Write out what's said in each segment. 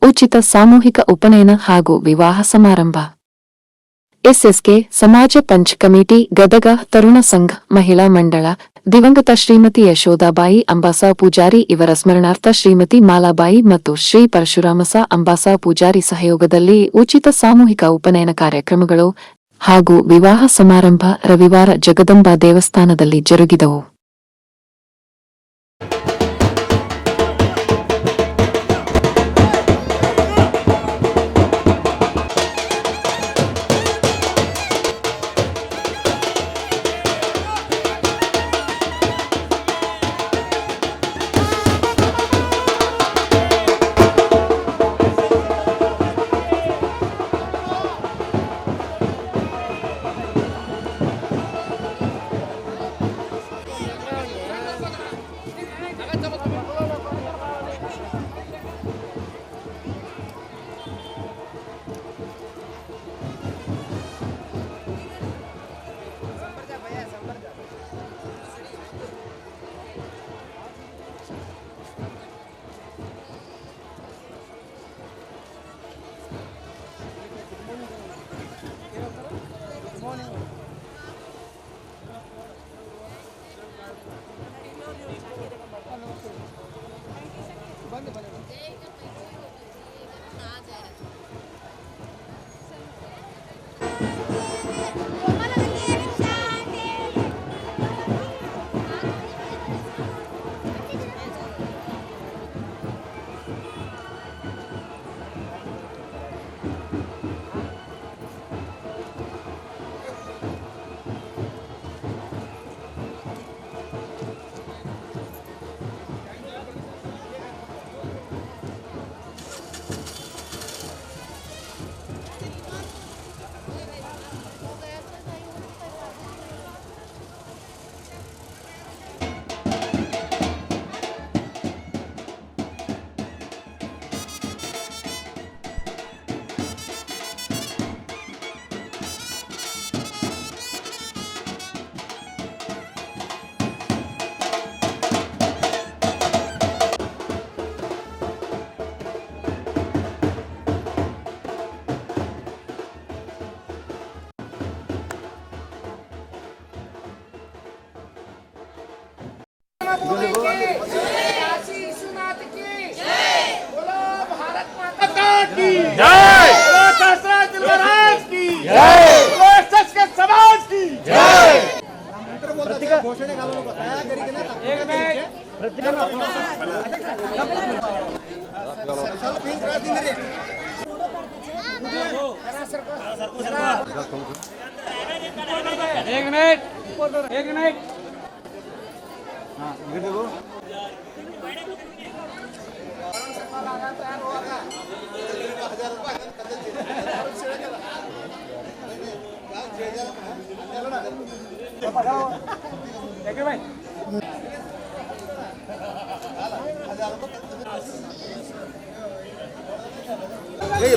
ಉಚಿತ ಸಾಮೂಹಿಕ ಉಪನಯನ ಹಾಗೂ ವಿವಾಹ ಸಮಾರಂಭ. ಎಸ್ಎಸ್ಕೆ ಸಮಾಜ ಪಂಚ್ ಕಮಿಟಿ ಗದಗ ತರುಣ ಸಂಘ ಮಹಿಳಾ ಮಂಡಳ ದಿವಂಗತ ಶ್ರೀಮತಿ ಯಶೋದಾಬಾಯಿ ಅಂಬಾಸ ಪೂಜಾರಿ ಇವರ ಸ್ಮರಣಾರ್ಥ ಶ್ರೀಮತಿ ಮಾಲಾಬಾಯಿ ಮತ್ತು ಶ್ರೀ ಪರಶುರಾಮಸ ಅಂಬಾಸ ಪೂಜಾರಿ ಸಹಯೋಗದಲ್ಲಿ ಉಚಿತ ಸಾಮೂಹಿಕ ಉಪನಯನ ಕಾರ್ಯಕ್ರಮಗಳು ಹಾಗೂ ವಿವಾಹ ಸಮಾರಂಭ ರವಿವಾರ ಜಗದಂಬಾ ದೇವಸ್ಥಾನದಲ್ಲಿ ಜರುಗಿದವು.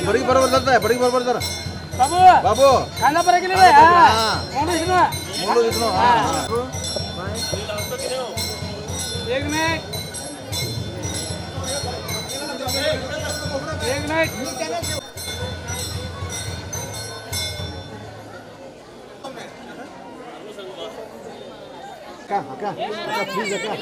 बड़ी बराबर चलता है, बड़ी बराबर जरा बाबू बाबू खाना पर कितने है? मोड़ो जितना एक मिनट क्या प्लीज क्या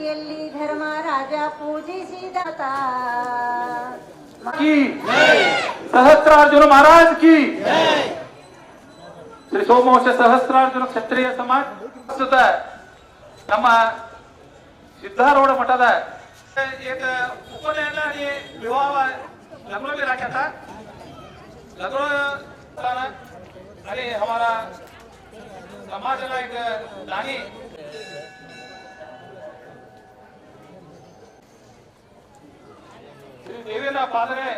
ಎಲ್ಲಿ ಧರ್ಮರಾಜ ಪೂಜಿಸಿದ की सहस्त्रार्जुन महाराज की श्री सोमवंश सहस्त्रार्जुन ಕ್ಷತ್ರಿಯ ಸಮಾಜ ಪ್ರಸ್ತುತ ನಮ್ಮ ಸಿದ್ಧಾರೂಢ ಮಠದ एक उपनयन आणि विवाह लग्न भी रखा था लग्न आणि हमारा समाज का एक दानी देवीला पादळे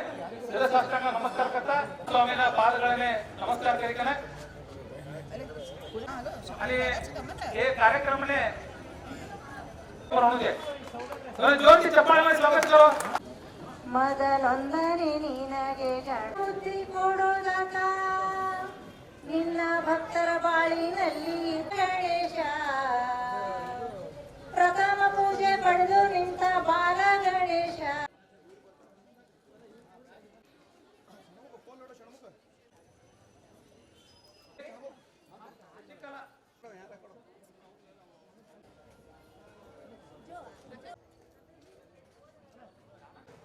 शिरसाष्टांग नमस्कार करता स्वामींना पादಗಳನ್ನೇ नमस्कार करीकने आणि हे कार्यक्रमने होऊगे जोरची चप्पाಳೆ स्वागत करो ಮೊದಲೊಂದನೆ ನಿನಗೆ ಬುದ್ಧಿ ಕೊಡುವುದಾತ ನಿನ್ನ ಭಕ್ತರ ಬಾಳಿನಲ್ಲಿ ಗಣೇಶ ಪ್ರಥಮ ಪೂಜೆ ಪಡೆದು ನಿಂತ ಬಾಲ ಗಣೇಶ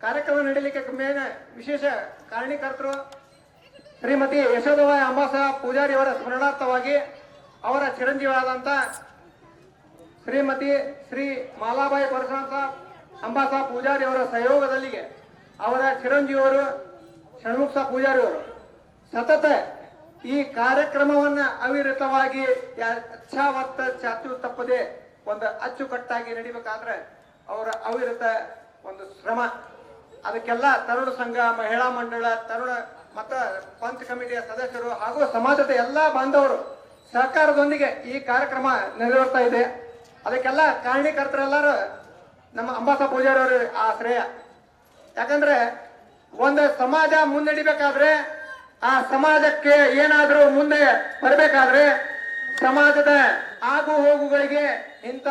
ಕಾರ್ಯಕ್ರಮ ನಡೀಲಿಕ್ಕೆ ಮೇನ್ ವಿಶೇಷ ಕಾರಣೀಕರ್ತರು ಶ್ರೀಮತಿ ಯಶೋಧಬಾಯಿ ಅಂಬಾಸ ಪೂಜಾರಿ ಅವರ ಸ್ಮರಣಾರ್ಥವಾಗಿ ಅವರ ಚಿರಂಜೀವಿಯಾದಂಥ ಶ್ರೀಮತಿ ಶ್ರೀ ಮಾಲಾಬಾಯಿ ಪರಶುರಾಮ ಅಂಬಾಸ ಪೂಜಾರಿ ಅವರ ಸಹಯೋಗದಲ್ಲಿಗೆ ಅವರ ಚಿರಂಜೀವರು ಷಣ್ಮುಖ ಪೂಜಾರಿ ಅವರು ಸತತ ಈ ಕಾರ್ಯಕ್ರಮವನ್ನ ಅವಿರತವಾಗಿ ಯಥಾವತ್ತ ಚಾಚು ತಪ್ಪದೆ ಒಂದು ಅಚ್ಚುಕಟ್ಟಾಗಿ ನಡಿಬೇಕಾದ್ರೆ ಅವರ ಅವಿರತ ಒಂದು ಶ್ರಮ ಅದಕ್ಕೆಲ್ಲ ತರುಣ ಸಂಘ ಮಹಿಳಾ ಮಂಡಳ ತರುಣ ಮತ್ತ ಪಂಚ ಕಮಿಟಿಯ ಸದಸ್ಯರು ಹಾಗೂ ಸಮಾಜದ ಎಲ್ಲಾ ಬಾಂಧವರು ಸಹಕಾರದೊಂದಿಗೆ ಈ ಕಾರ್ಯಕ್ರಮ ನೆರವೇರ್ತಾ ಇದೆ ಅದಕ್ಕೆಲ್ಲ ಕಾರಣೀಕರ್ತರೆಲ್ಲರೂ ನಮ್ಮ ಅಂಬಾಸ ಪೂಜಾರಿ ಅವರು ಆ ಶ್ರೇಯ ಯಾಕಂದ್ರೆ ಒಂದು ಸಮಾಜ ಮುನ್ನಡಿಬೇಕಾದ್ರೆ ಆ ಸಮಾಜಕ್ಕೆ ಏನಾದ್ರೂ ಮುಂದೆ ಬರಬೇಕಾದ್ರೆ ಸಮಾಜದ ಆಗು ಹೋಗುಗಳಿಗೆ ಇಂಥ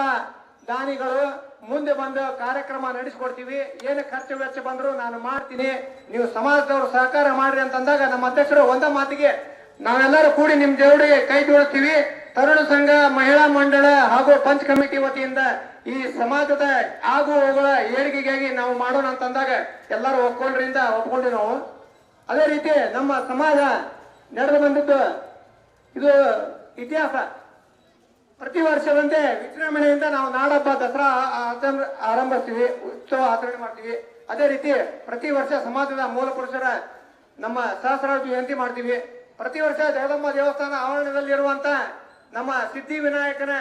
ದಾನಿಗಳು ಮುಂದೆ ಬಂದು ಕಾರ್ಯಕ್ರಮ ನಡೆಸಿಕೊಡ್ತೀವಿ ಏನು ಖರ್ಚು ವೆಚ್ಚ ಬಂದ್ರು ನಾನು ಮಾಡ್ತೀನಿ ನೀವು ಸಮಾಜದವರು ಸಹಕಾರ ಮಾಡ್ರಿ ಅಂತಂದಾಗ ನಮ್ಮ ಅಧ್ಯಕ್ಷರು ಒಂದ ಮಾತಿಗೆ ನಾವೆಲ್ಲರೂ ಕೂಡಿ ನಿಮ್ ಜೋಡಿ ಕೈ ಜೋಡಿಸ್ತೀವಿ ತರುಣ ಸಂಘ ಮಹಿಳಾ ಮಂಡಳ ಹಾಗೂ ಪಂಚ ಕಮಿಟಿ ವತಿಯಿಂದ ಈ ಸಮಾಜದ ಆಗು ಹೋಗುವ ಏಳಿಗೆಗಾಗಿ ನಾವು ಮಾಡೋಣ ಅಂತಂದಾಗ ಎಲ್ಲರೂ ಒಪ್ಕೊಂಡ್ವಿ ನಾವು ಅದೇ ರೀತಿ ನಮ್ಮ ಸಮಾಜ ನಡೆದು ಬಂದಿದ್ದು ಇದು ಇತಿಹಾಸ ಪ್ರತಿ ವರ್ಷದಂತೆ ವಿಜೃಂಭಣೆಯಿಂದ ನಾವು ನಾಡಹಬ್ಬ ದಸರಾ ಆರಂಭಿಸ್ತೀವಿ ಉತ್ಸವ ಆಚರಣೆ ಮಾಡ್ತೀವಿ ಅದೇ ರೀತಿ ಪ್ರತಿ ವರ್ಷ ಸಮಾಜದ ಮೂಲ ಪುರುಷರ ನಮ್ಮ ಸಹಸ್ರಾರ ಜಯಂತಿ ಮಾಡ್ತೀವಿ ಪ್ರತಿ ವರ್ಷ ಜಗದಂಬ ದೇವಸ್ಥಾನ ಆವರಣದಲ್ಲಿರುವಂತ ನಮ್ಮ ಸಿದ್ಧಿ ವಿನಾಯಕನ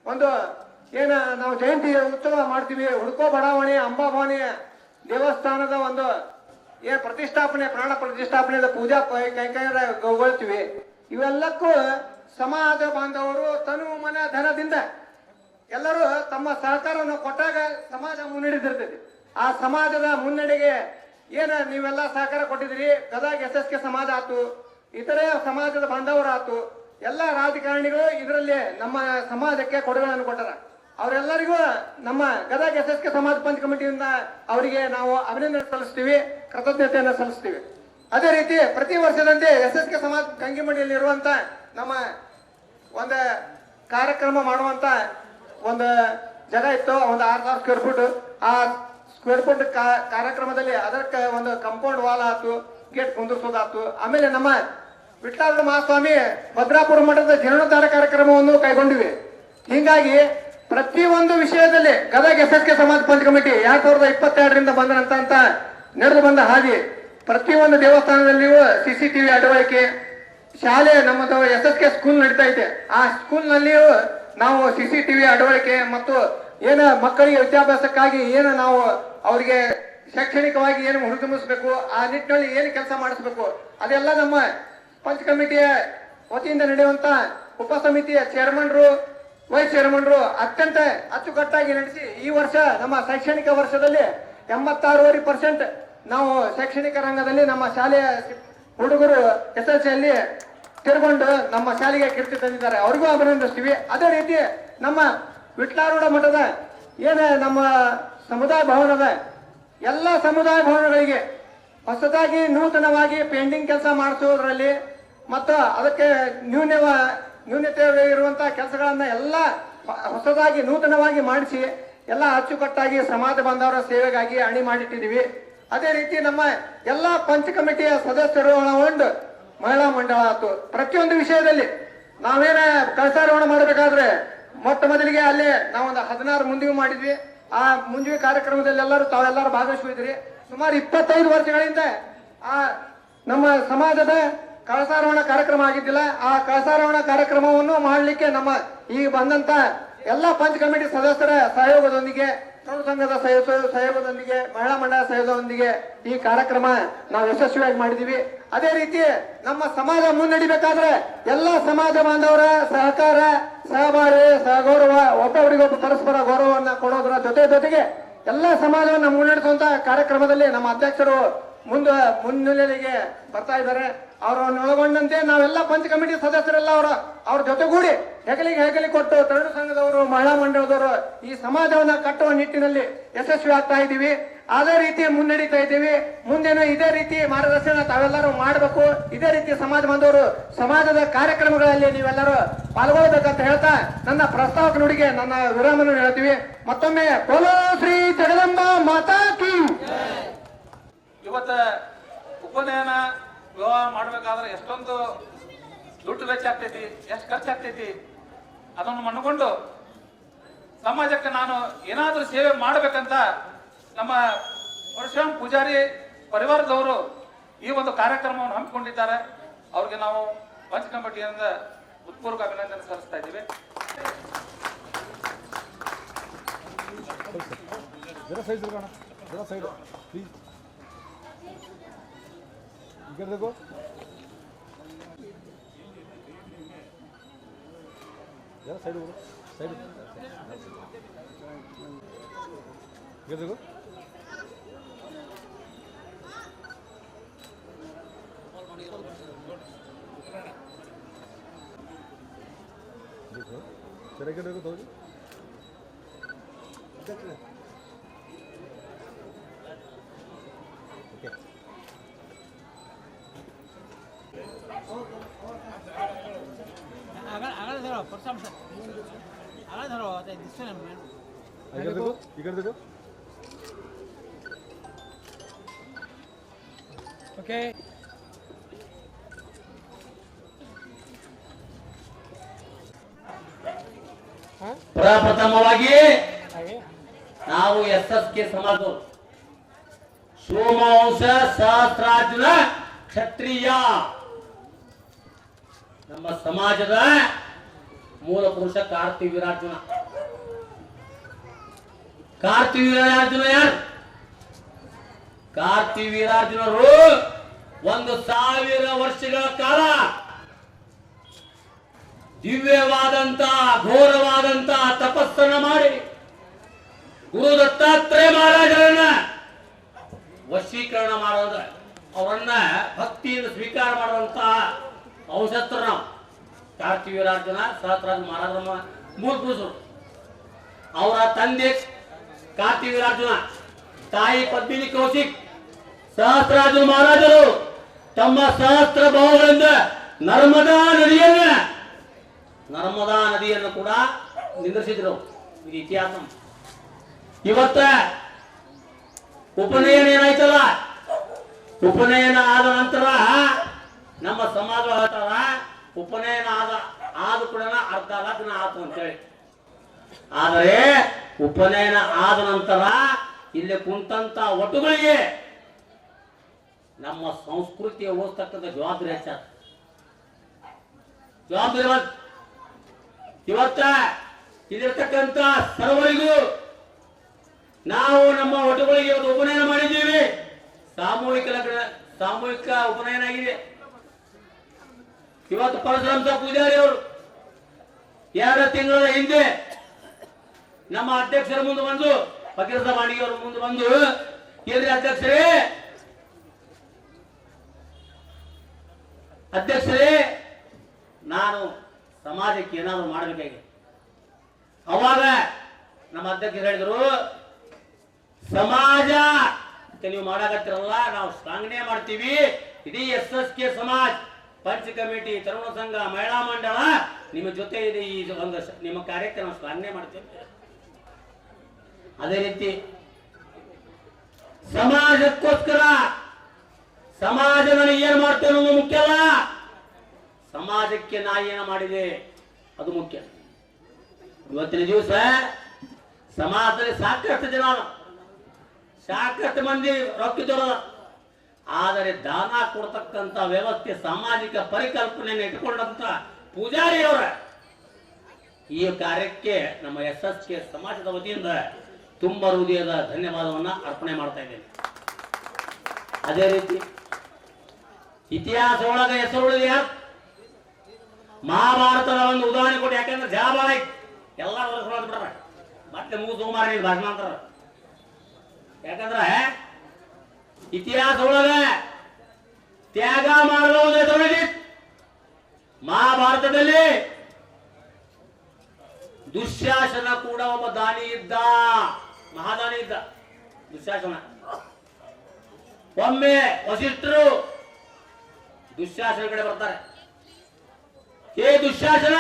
ಒಂದು ಏನ ನಾವು ಜಯಂತಿ ಉತ್ಸವ ಮಾಡ್ತೀವಿ ಹುಡುಕೋ ಬಡಾವಣೆ ಅಂಬಾಭವಾನಿ ದೇವಸ್ಥಾನದ ಒಂದು ಪ್ರತಿಷ್ಠಾಪನೆ ಪ್ರಾಣ ಪ್ರತಿಷ್ಠಾಪನೆಯ ಪೂಜಾ ಕೈಗೊಳ್ತೀವಿ ಇವೆಲ್ಲಕ್ಕೂ ಸಮಾಜ ಬಾಂಧವರು ತನು ಮನ ಧನದಿಂದ ಎಲ್ಲರೂ ತಮ್ಮ ಸಹಕಾರವನ್ನು ಕೊಟ್ಟಾಗ ಸಮಾಜ ಮುನ್ನಡೆದಿರ್ತದೆ ಆ ಸಮಾಜದ ಮುನ್ನಡೆಗೆ ಏನ ನೀವೆಲ್ಲ ಸಹಕಾರ ಕೊಟ್ಟಿದ್ರಿ ಗದಗ SSK ಸಮಾಜ ಆತು ಇತರೆ ಸಮಾಜದ ಬಾಂಧವರು ಆತು ಎಲ್ಲ ರಾಜಕಾರಣಿಗಳು ಇದರಲ್ಲಿ ನಮ್ಮ ಸಮಾಜಕ್ಕೆ ಕೊಡುಗೆಗಳನ್ನು ಕೊಟ್ಟಾರ ಅವರೆಲ್ಲರಿಗೂ ನಮ್ಮ ಗದಗ SSK ಸಮಾಜ ಪಂಚ ಕಮಿಟಿಯಿಂದ ಅವರಿಗೆ ನಾವು ಅಭಿನಂದನೆ ಸಲ್ಲಿಸ್ತೀವಿ ಕೃತಜ್ಞತೆಯನ್ನು ಸಲ್ಲಿಸ್ತೀವಿ ಅದೇ ರೀತಿ ಪ್ರತಿ ವರ್ಷದಂತೆ SSK ಸಮಾಜ ಗಂಗಿಮಡಿಯಲ್ಲಿ ಇರುವಂತ ನಮ್ಮ ಒಂದು ಕಾರ್ಯಕ್ರಮ ಮಾಡುವಂತ ಒಂದು ಜಾಗ ಇತ್ತು, ಒಂದು 6,000 ಸ್ಕ್ವೇರ್ ಫುಟ್. ಆ ಸ್ಕ್ವೇರ್ ಫುಟ್ ಕಾರ್ಯಕ್ರಮದಲ್ಲಿ ಅದಕ್ಕೆ ಒಂದು ಕಂಪೌಂಡ್ ವಾಲ್ ಆಯ್ತು, ಗೇಟ್ ಕುಂದಿರ್ಸೋದಾಯ್ತು. ಆಮೇಲೆ ನಮ್ಮ ವಿಠ್ಠಲ ಮಹಾಸ್ವಾಮಿ ಭದ್ರಾಪುರ ಮಠದ ಜೀರ್ಣೋದ್ಧಾರ ಕಾರ್ಯಕ್ರಮವನ್ನು ಕೈಗೊಂಡಿವಿ. ಹೀಗಾಗಿ ಪ್ರತಿಯೊಂದು ವಿಷಯದಲ್ಲಿ ಗದಗ SSK ಸಮಾಜ ಪಂಚ ಕಮಿಟಿ 2022ರಿಂದ ಬಂದಂತ ನಡೆದು ಬಂದ ಹಾದಿ ಪ್ರತಿಯೊಂದು ದೇವಸ್ಥಾನದಲ್ಲಿಯೂ CCTV ಅಳವಡಿಕೆ, ಶಾಲೆ ನಮ್ಮದು SSK ಸ್ಕೂಲ್ ನಡೀತಾ ಇದೆ, ಆ ಸ್ಕೂಲ್ನಲ್ಲಿಯೂ ನಾವು CCTV ಅಳವಡಿಕೆ ಮತ್ತು ಏನು ಮಕ್ಕಳಿಗೆ ವಿದ್ಯಾಭ್ಯಾಸಕ್ಕಾಗಿ ಏನು ನಾವು ಅವರಿಗೆ ಶೈಕ್ಷಣಿಕವಾಗಿ ಏನು ಹುರಿದುಂಬಿಸಬೇಕು, ಆ ನಿಟ್ಟಿನಲ್ಲಿ ಏನು ಕೆಲಸ ಮಾಡಿಸ್ಬೇಕು ಅದೆಲ್ಲ ನಮ್ಮ ಪಂಚ ಕಮಿಟಿಯ ವತಿಯಿಂದ ನಡೆಯುವಂತ ಉಪ ಸಮಿತಿಯ ಚೇರ್ಮನ್ರು, ವೈಸ್ ಚೇರ್ಮನ್ರು ಅತ್ಯಂತ ಅಚ್ಚುಕಟ್ಟಾಗಿ ನಡೆಸಿ ಈ ವರ್ಷ ನಮ್ಮ ಶೈಕ್ಷಣಿಕ ವರ್ಷದಲ್ಲಿ 86% ನಾವು ಶೈಕ್ಷಣಿಕ ರಂಗದಲ್ಲಿ ನಮ್ಮ ಶಾಲೆಯ ಹುಡುಗರು SSLCಯಲ್ಲಿ ತಿರ್ಕೊಂಡು ನಮ್ಮ ಶಾಲೆಗೆ ಕೀರ್ತಿ ತಂದಿದ್ದಾರೆ. ಅವ್ರಿಗೂ ಅಭಿನಂದಿಸ್ತೀವಿ. ಅದೇ ರೀತಿ ನಮ್ಮ ವಿಠ್ಲಾರೂಢ ಮಠದ ಏನ ನಮ್ಮ ಸಮುದಾಯ ಭವನದ ಎಲ್ಲ ಸಮುದಾಯ ಭವನಗಳಿಗೆ ಹೊಸದಾಗಿ ನೂತನವಾಗಿ ಪೇಂಟಿಂಗ್ ಕೆಲಸ ಮಾಡಿಸೋದ್ರಲ್ಲಿ ಮತ್ತು ಅದಕ್ಕೆ ನ್ಯೂನತೆ ಇರುವಂತಹ ಕೆಲಸಗಳನ್ನ ಎಲ್ಲ ಹೊಸದಾಗಿ ನೂತನವಾಗಿ ಮಾಡಿಸಿ ಎಲ್ಲ ಅಚ್ಚುಕಟ್ಟಾಗಿ ಸಮಾಜ ಬಾಂಧವರ ಸೇವೆಗಾಗಿ ಅಣಿ ಮಾಡಿಟ್ಟಿದ್ದೀವಿ. ಅದೇ ರೀತಿ ನಮ್ಮ ಎಲ್ಲ ಪಂಚ ಕಮಿಟಿಯ ಸದಸ್ಯರು ಒಳಗೊಂಡು ಮಹಿಳಾ ಮಂಡಳ ಆಯ್ತು. ಪ್ರತಿಯೊಂದು ವಿಷಯದಲ್ಲಿ ನಾವೇನ ಕಳಸಾರೋಹಣ ಮಾಡಬೇಕಾದ್ರೆ ಮೊಟ್ಟ ಮೊದಲಿಗೆ ಅಲ್ಲಿ ನಾವೊಂದು 16 ಮುಂದಿವಿ ಮಾಡಿದ್ವಿ. ಆ ಮುಂದಿವಿ ಕಾರ್ಯಕ್ರಮದಲ್ಲಿ ತಾವೆಲ್ಲರೂ ಭಾಗವಹಿಸಿದ್ರಿ. ಸುಮಾರು 25 ವರ್ಷಗಳಿಂದ ಆ ನಮ್ಮ ಸಮಾಜದ ಕಳಸಾರೋಹಣ ಕಾರ್ಯಕ್ರಮ ಆಗಿದ್ದಿಲ್ಲ. ಆ ಕಳಸಾರೋಹಣ ಕಾರ್ಯಕ್ರಮವನ್ನು ಮಾಡಲಿಕ್ಕೆ ನಮ್ಮ ಈಗ ಬಂದಂತ ಎಲ್ಲ ಪಂಚ ಕಮಿಟಿ ಸದಸ್ಯರ ಸಹಯೋಗದೊಂದಿಗೆ, ತರುಣ ಸಂಘದ ಸಹಯೋಗದೊಂದಿಗೆ, ಮಹಿಳಾ ಮಂಡಳ ಸಹಯೋಗದೊಂದಿಗೆ ಈ ಕಾರ್ಯಕ್ರಮ ನಾವು ಯಶಸ್ವಿಯಾಗಿ ಮಾಡಿದೀವಿ. ಅದೇ ರೀತಿ ನಮ್ಮ ಸಮಾಜ ಮುನ್ನಡಿಬೇಕಾದ್ರೆ ಎಲ್ಲ ಸಮಾಜ ಬಾಂಧವರ ಸಹಕಾರ, ಸಹಬಾಳ್ವೆ, ಸಹಗೌರವ, ಒಬ್ಬೊಬ್ಬರಿಗೊಬ್ಬ ಪರಸ್ಪರ ಗೌರವವನ್ನು ಕೊಡೋದರ ಜೊತೆಗೆ ಎಲ್ಲ ಸಮಾಜವನ್ನು ಮುನ್ನಡೆಸುವಂತ ಕಾರ್ಯಕ್ರಮದಲ್ಲಿ ನಮ್ಮ ಅಧ್ಯಕ್ಷರು ಮುನ್ನೆಲೆಗೆ ಬರ್ತಾ ಇದ್ದಾರೆ. ಅವರನ್ನೊಳಗೊಂಡಂತೆ ನಾವೆಲ್ಲ ಪಂಚ ಕಮಿಟಿ ಸದಸ್ಯರೆಲ್ಲ ಅವ್ರ ಜೊತೆಗೂಡಿ ಹೆಗಲಿಗೆ ಕೊಟ್ಟು ತರುಣ ಸಂಘದವರು, ಮಹಿಳಾ ಮಂಡಳದವರು ಈ ಸಮಾಜವನ್ನ ಕಟ್ಟುವ ನಿಟ್ಟಿನಲ್ಲಿ ಯಶಸ್ವಿ ಆಗ್ತಾ ಇದ್ದೀವಿ. ಅದೇ ರೀತಿ ಮುನ್ನಡೀತಾ ಇದ್ದೀವಿ. ಮುಂದೇನು ಇದೇ ರೀತಿ ಮಾರ್ಗದರ್ಶನ ತಾವೆಲ್ಲರೂ ಮಾಡಬೇಕು. ಇದೇ ರೀತಿ ಸಮಾಜ ಬಾಂಧವರು ಸಮಾಜದ ಕಾರ್ಯಕ್ರಮಗಳಲ್ಲಿ ನೀವೆಲ್ಲರೂ ಪಾಲ್ಗೊಳ್ಬೇಕಂತ ಹೇಳ್ತಾ ನನ್ನ ಪ್ರಸ್ತಾವಕ ನುಡಿಗೆ ನನ್ನ ವಿರಾಮವನ್ನು ಹೇಳ್ತೀವಿ. ಮತ್ತೊಮ್ಮೆ ಬೋಲೋ ಶ್ರೀ ಜಗದಂಬಾ ಮಾತಾ ಕಿ. ಇವತ್ತ ಉಪನಯನ ವಿವಾಹ ಮಾಡ್ಬೇಕಾದ್ರೆ ಎಷ್ಟೊಂದು ದುಡ್ಡು ವೆಚ್ಚ ಆಗ್ತೈತಿ, ಎಷ್ಟು ಖರ್ಚಾಗ್ತೈತಿ, ಅದನ್ನು ಮನ್ಕೊಂಡು ಸಮಾಜಕ್ಕೆ ನಾನು ಏನಾದ್ರೂ ಸೇವೆ ಮಾಡ್ಬೇಕಂತ ನಮ್ಮ ಪರಶುರಾಮ್ ಪೂಜಾರಿ ಪರಿವಾರದವರು ಈ ಒಂದು ಕಾರ್ಯಕ್ರಮವನ್ನು ಹಮ್ಮಿಕೊಂಡಿದ್ದಾರೆ. ಅವ್ರಿಗೆ ನಾವು ಪಂಚ ಕಮಿಟಿಯಿಂದ ಹೃತ್ಪೂರ್ವಕ ಅಭಿನಂದನೆ ಸಲ್ಲಿಸ್ತಾ ಇದ್ದೀವಿ. इधर देखो, जरा साइड इधर देखो. देखो जरा इधर देखो थोड़ी. इधर देखो. ಓಕೆ. ಪ್ರಪ್ರಥಮವಾಗಿ ನಾವು SSK ಸಮಾಜ ಸೋಮವಂಶ ಸಹಸ್ರಾರ್ಜುನ ಕ್ಷತ್ರಿಯ ನಮ್ಮ ಸಮಾಜದ ಮೂಲ ಪುರುಷ ಕಾರ್ತಿವೀರಾರ್ಜುನ. ಕಾರ್ತಿವೀರಾರ್ಜುನ ಯಾರು? ಕಾರ್ತಿವೀರಾರ್ಜುನರು 1000 ವರ್ಷಗಳ ಕಾಲ ದಿವ್ಯವಾದಂತ ಘೋರವಾದಂತ ತಪಸ್ಸನ್ನ ಮಾಡಿ ಗುರು ದತ್ತಾತ್ರೇಯ ಮಹಾರಾಜರನ್ನ ವಶೀಕರಣ ಮಾಡೋದ, ಅವರನ್ನ ಭಕ್ತಿಯಿಂದ ಸ್ವೀಕಾರ ಮಾಡುವಂತ ಔಷತ್ರ ನಾವು ಕಾರ್ತಿವೀರಾರ್ಜುನ ಸಹಸ್ರಾರ್ಜುನ ಮಹಾರಾಜರ ಮೂಲ ಪುರುಷರು. ಅವರ ತಂದೆ ಕಾರ್ತಿವೀರಾರ್ಜುನ, ತಾಯಿ ಪದ್ಮಿನಿ ಕೌಶಿಕ್, ಸಹಸ್ರಾರ್ಜುನ ಮಹಾರಾಜರು ತಮ್ಮ ಸಹಸ್ರ ಭಾವಗಳಿಂದ ನರ್ಮದಾ ನದಿಯನ್ನು ಕೂಡ ನಿಂದಿಸಿದ್ರು. ಇದು ಇತಿಹಾಸ. ಇವತ್ತ ಉಪನಯನ ಏನಾಯ್ತಲ್ಲ, ಉಪನಯನ ಆದ ನಂತರ ನಮ್ಮ ಸಮಾಜ ಹೇಳ್ತಾರ ಉಪನಯನ ಆದ ಕೂಡ ಅರ್ಧ ಲಗ್ನ ಆತು ಅಂತೇಳಿ. ಆದರೆ ಉಪನಯನ ಆದ ನಂತರ ಇಲ್ಲಿ ಕುಂತಂತ ಒಟ್ಟುಗಳಿಗೆ ನಮ್ಮ ಸಂಸ್ಕೃತಿಯ ಓದ್ತಕ್ಕಂಥ ಜವಾಬ್ದಾರಿ ಹೆಚ್ಚಾದ ಜವಾಬ್ದಾರಿ. ಇವತ್ತ ಇಲ್ಲಿರ್ತಕ್ಕಂಥ ಸರ್ವರಿಗೂ ನಾವು ನಮ್ಮ ಒಟ್ಟುಗಳಿಗೆ ಇವತ್ತು ಉಪನಯನ ಮಾಡಿದ್ದೀವಿ. ಸಾಮೂಹಿಕ ಲಗ್ನ, ಸಾಮೂಹಿಕ ಉಪನಯನ ಆಗಿದೆ. ಇವತ್ತು ಪರಶುರಾಮ ಪೂಜಾರಿ ಅವರು 2 ತಿಂಗಳ ಹಿಂದೆ ನಮ್ಮ ಅಧ್ಯಕ್ಷರ ಮುಂದೆ ಬಂದು, ಫಕೀರ ಬಾಣಿಗೆ ಅವ್ರ ಮುಂದೆ ಬಂದು, ಕೇಂದ್ರ ಅಧ್ಯಕ್ಷರೇ ನಾನು ಸಮಾಜಕ್ಕೆ ಏನಾದ್ರು ಮಾಡಬೇಕಾಗಿದೆ. ಅವಾಗ ನಮ್ಮ ಅಧ್ಯಕ್ಷರು ಹೇಳಿದ್ರು, ಸಮಾಜ ನೀವು ಮಾಡಾಕತ್ತಿರಲ್ಲ, ನಾವು ಶ್ಲಾಘನೆ ಮಾಡ್ತೀವಿ. ಇಡೀ SSK ಸಮಾಜ, ಪಂಚ ಕಮಿಟಿ, ತರುಣ ಸಂಘ, ಮಹಿಳಾ ಮಂಡಳ ನಿಮ್ಮ ಜೊತೆ ಇದೆ. ಈ ಒಂದು ನಿಮ್ಮ ಕಾರ್ಯಕ್ಕೆ ನಾವು ಶ್ಲಾಘನೆ ಮಾಡ್ತೇವೆ. ಅದೇ ರೀತಿ ಸಮಾಜಕ್ಕೋಸ್ಕರ ಸಮಾಜ ನನಗೆ ಏನ್ ಮಾಡ್ತೇನೆ ಅನ್ನೋದು ಮುಖ್ಯ ಅಲ್ಲ, ಸಮಾಜಕ್ಕೆ ನಾ ಏನ ಮಾಡಿದೆ ಅದು ಮುಖ್ಯ. ಇವತ್ತಿನ ದಿವಸ ಸಮಾಜದಲ್ಲಿ ಸಾಕಷ್ಟು ಜನ, ಸಾಕಷ್ಟು ಮಂದಿ ರೊಕ್ಕಿದ್ದವರು, ಆದರೆ ದಾನ ಕೊಡ್ತಕ್ಕಂಥ ವ್ಯವಸ್ಥೆ, ಸಾಮಾಜಿಕ ಪರಿಕಲ್ಪನೆಯನ್ನು ಇಟ್ಟುಕೊಂಡಂತ ಪೂಜಾರಿಯವರ ಈ ಕಾರ್ಯಕ್ಕೆ ನಮ್ಮ SSK ಸಮಾಜದ ವತಿಯಿಂದ ತುಂಬ ಹೃದಯದ ಧನ್ಯವಾದವನ್ನ ಅರ್ಪಣೆ ಮಾಡ್ತಾ ಇದ್ದೇನೆ. ಅದೇ ರೀತಿ ಇತಿಹಾಸ ಒಳಗೆ ಹೆಸರುಳಿದ ಯಾರು, ಮಹಾಭಾರತದ ಒಂದು ಉದಾಹರಣೆ ಕೊಟ್ಟು, ಯಾಕಂದ್ರೆ ಜಾಬಾಳ ಎಲ್ಲ ಬಿಡ್ರ ಮತ್ತೆ ಮುಗಿಸೋಮಾರ ಭಾಷಣ ಅಂತಾರ. ಯಾಕಂದ್ರೆ ಇತಿಹಾಸ ಒಳಗೆ ತ್ಯಾಗ ಮಾಡುವ ಒಂದು ಹೆಸರುಳಿದಿ. ಮಹಾಭಾರತದಲ್ಲಿ ದುಶ್ಯಾಸನ ಕೂಡ ಒಬ್ಬ ದಾನಿ ಇದ್ದ, ಮಹಾದಾನಿ ಇದ್ದ ದುಶ್ಯಾಸನ. ಒಮ್ಮೆ ವಸಿಷ್ಠರು ದುಶ್ಯಾಸನ ಕಡೆ ಬರ್ತಾರೆ. ಏ ದುಶ್ಯಾಸನ,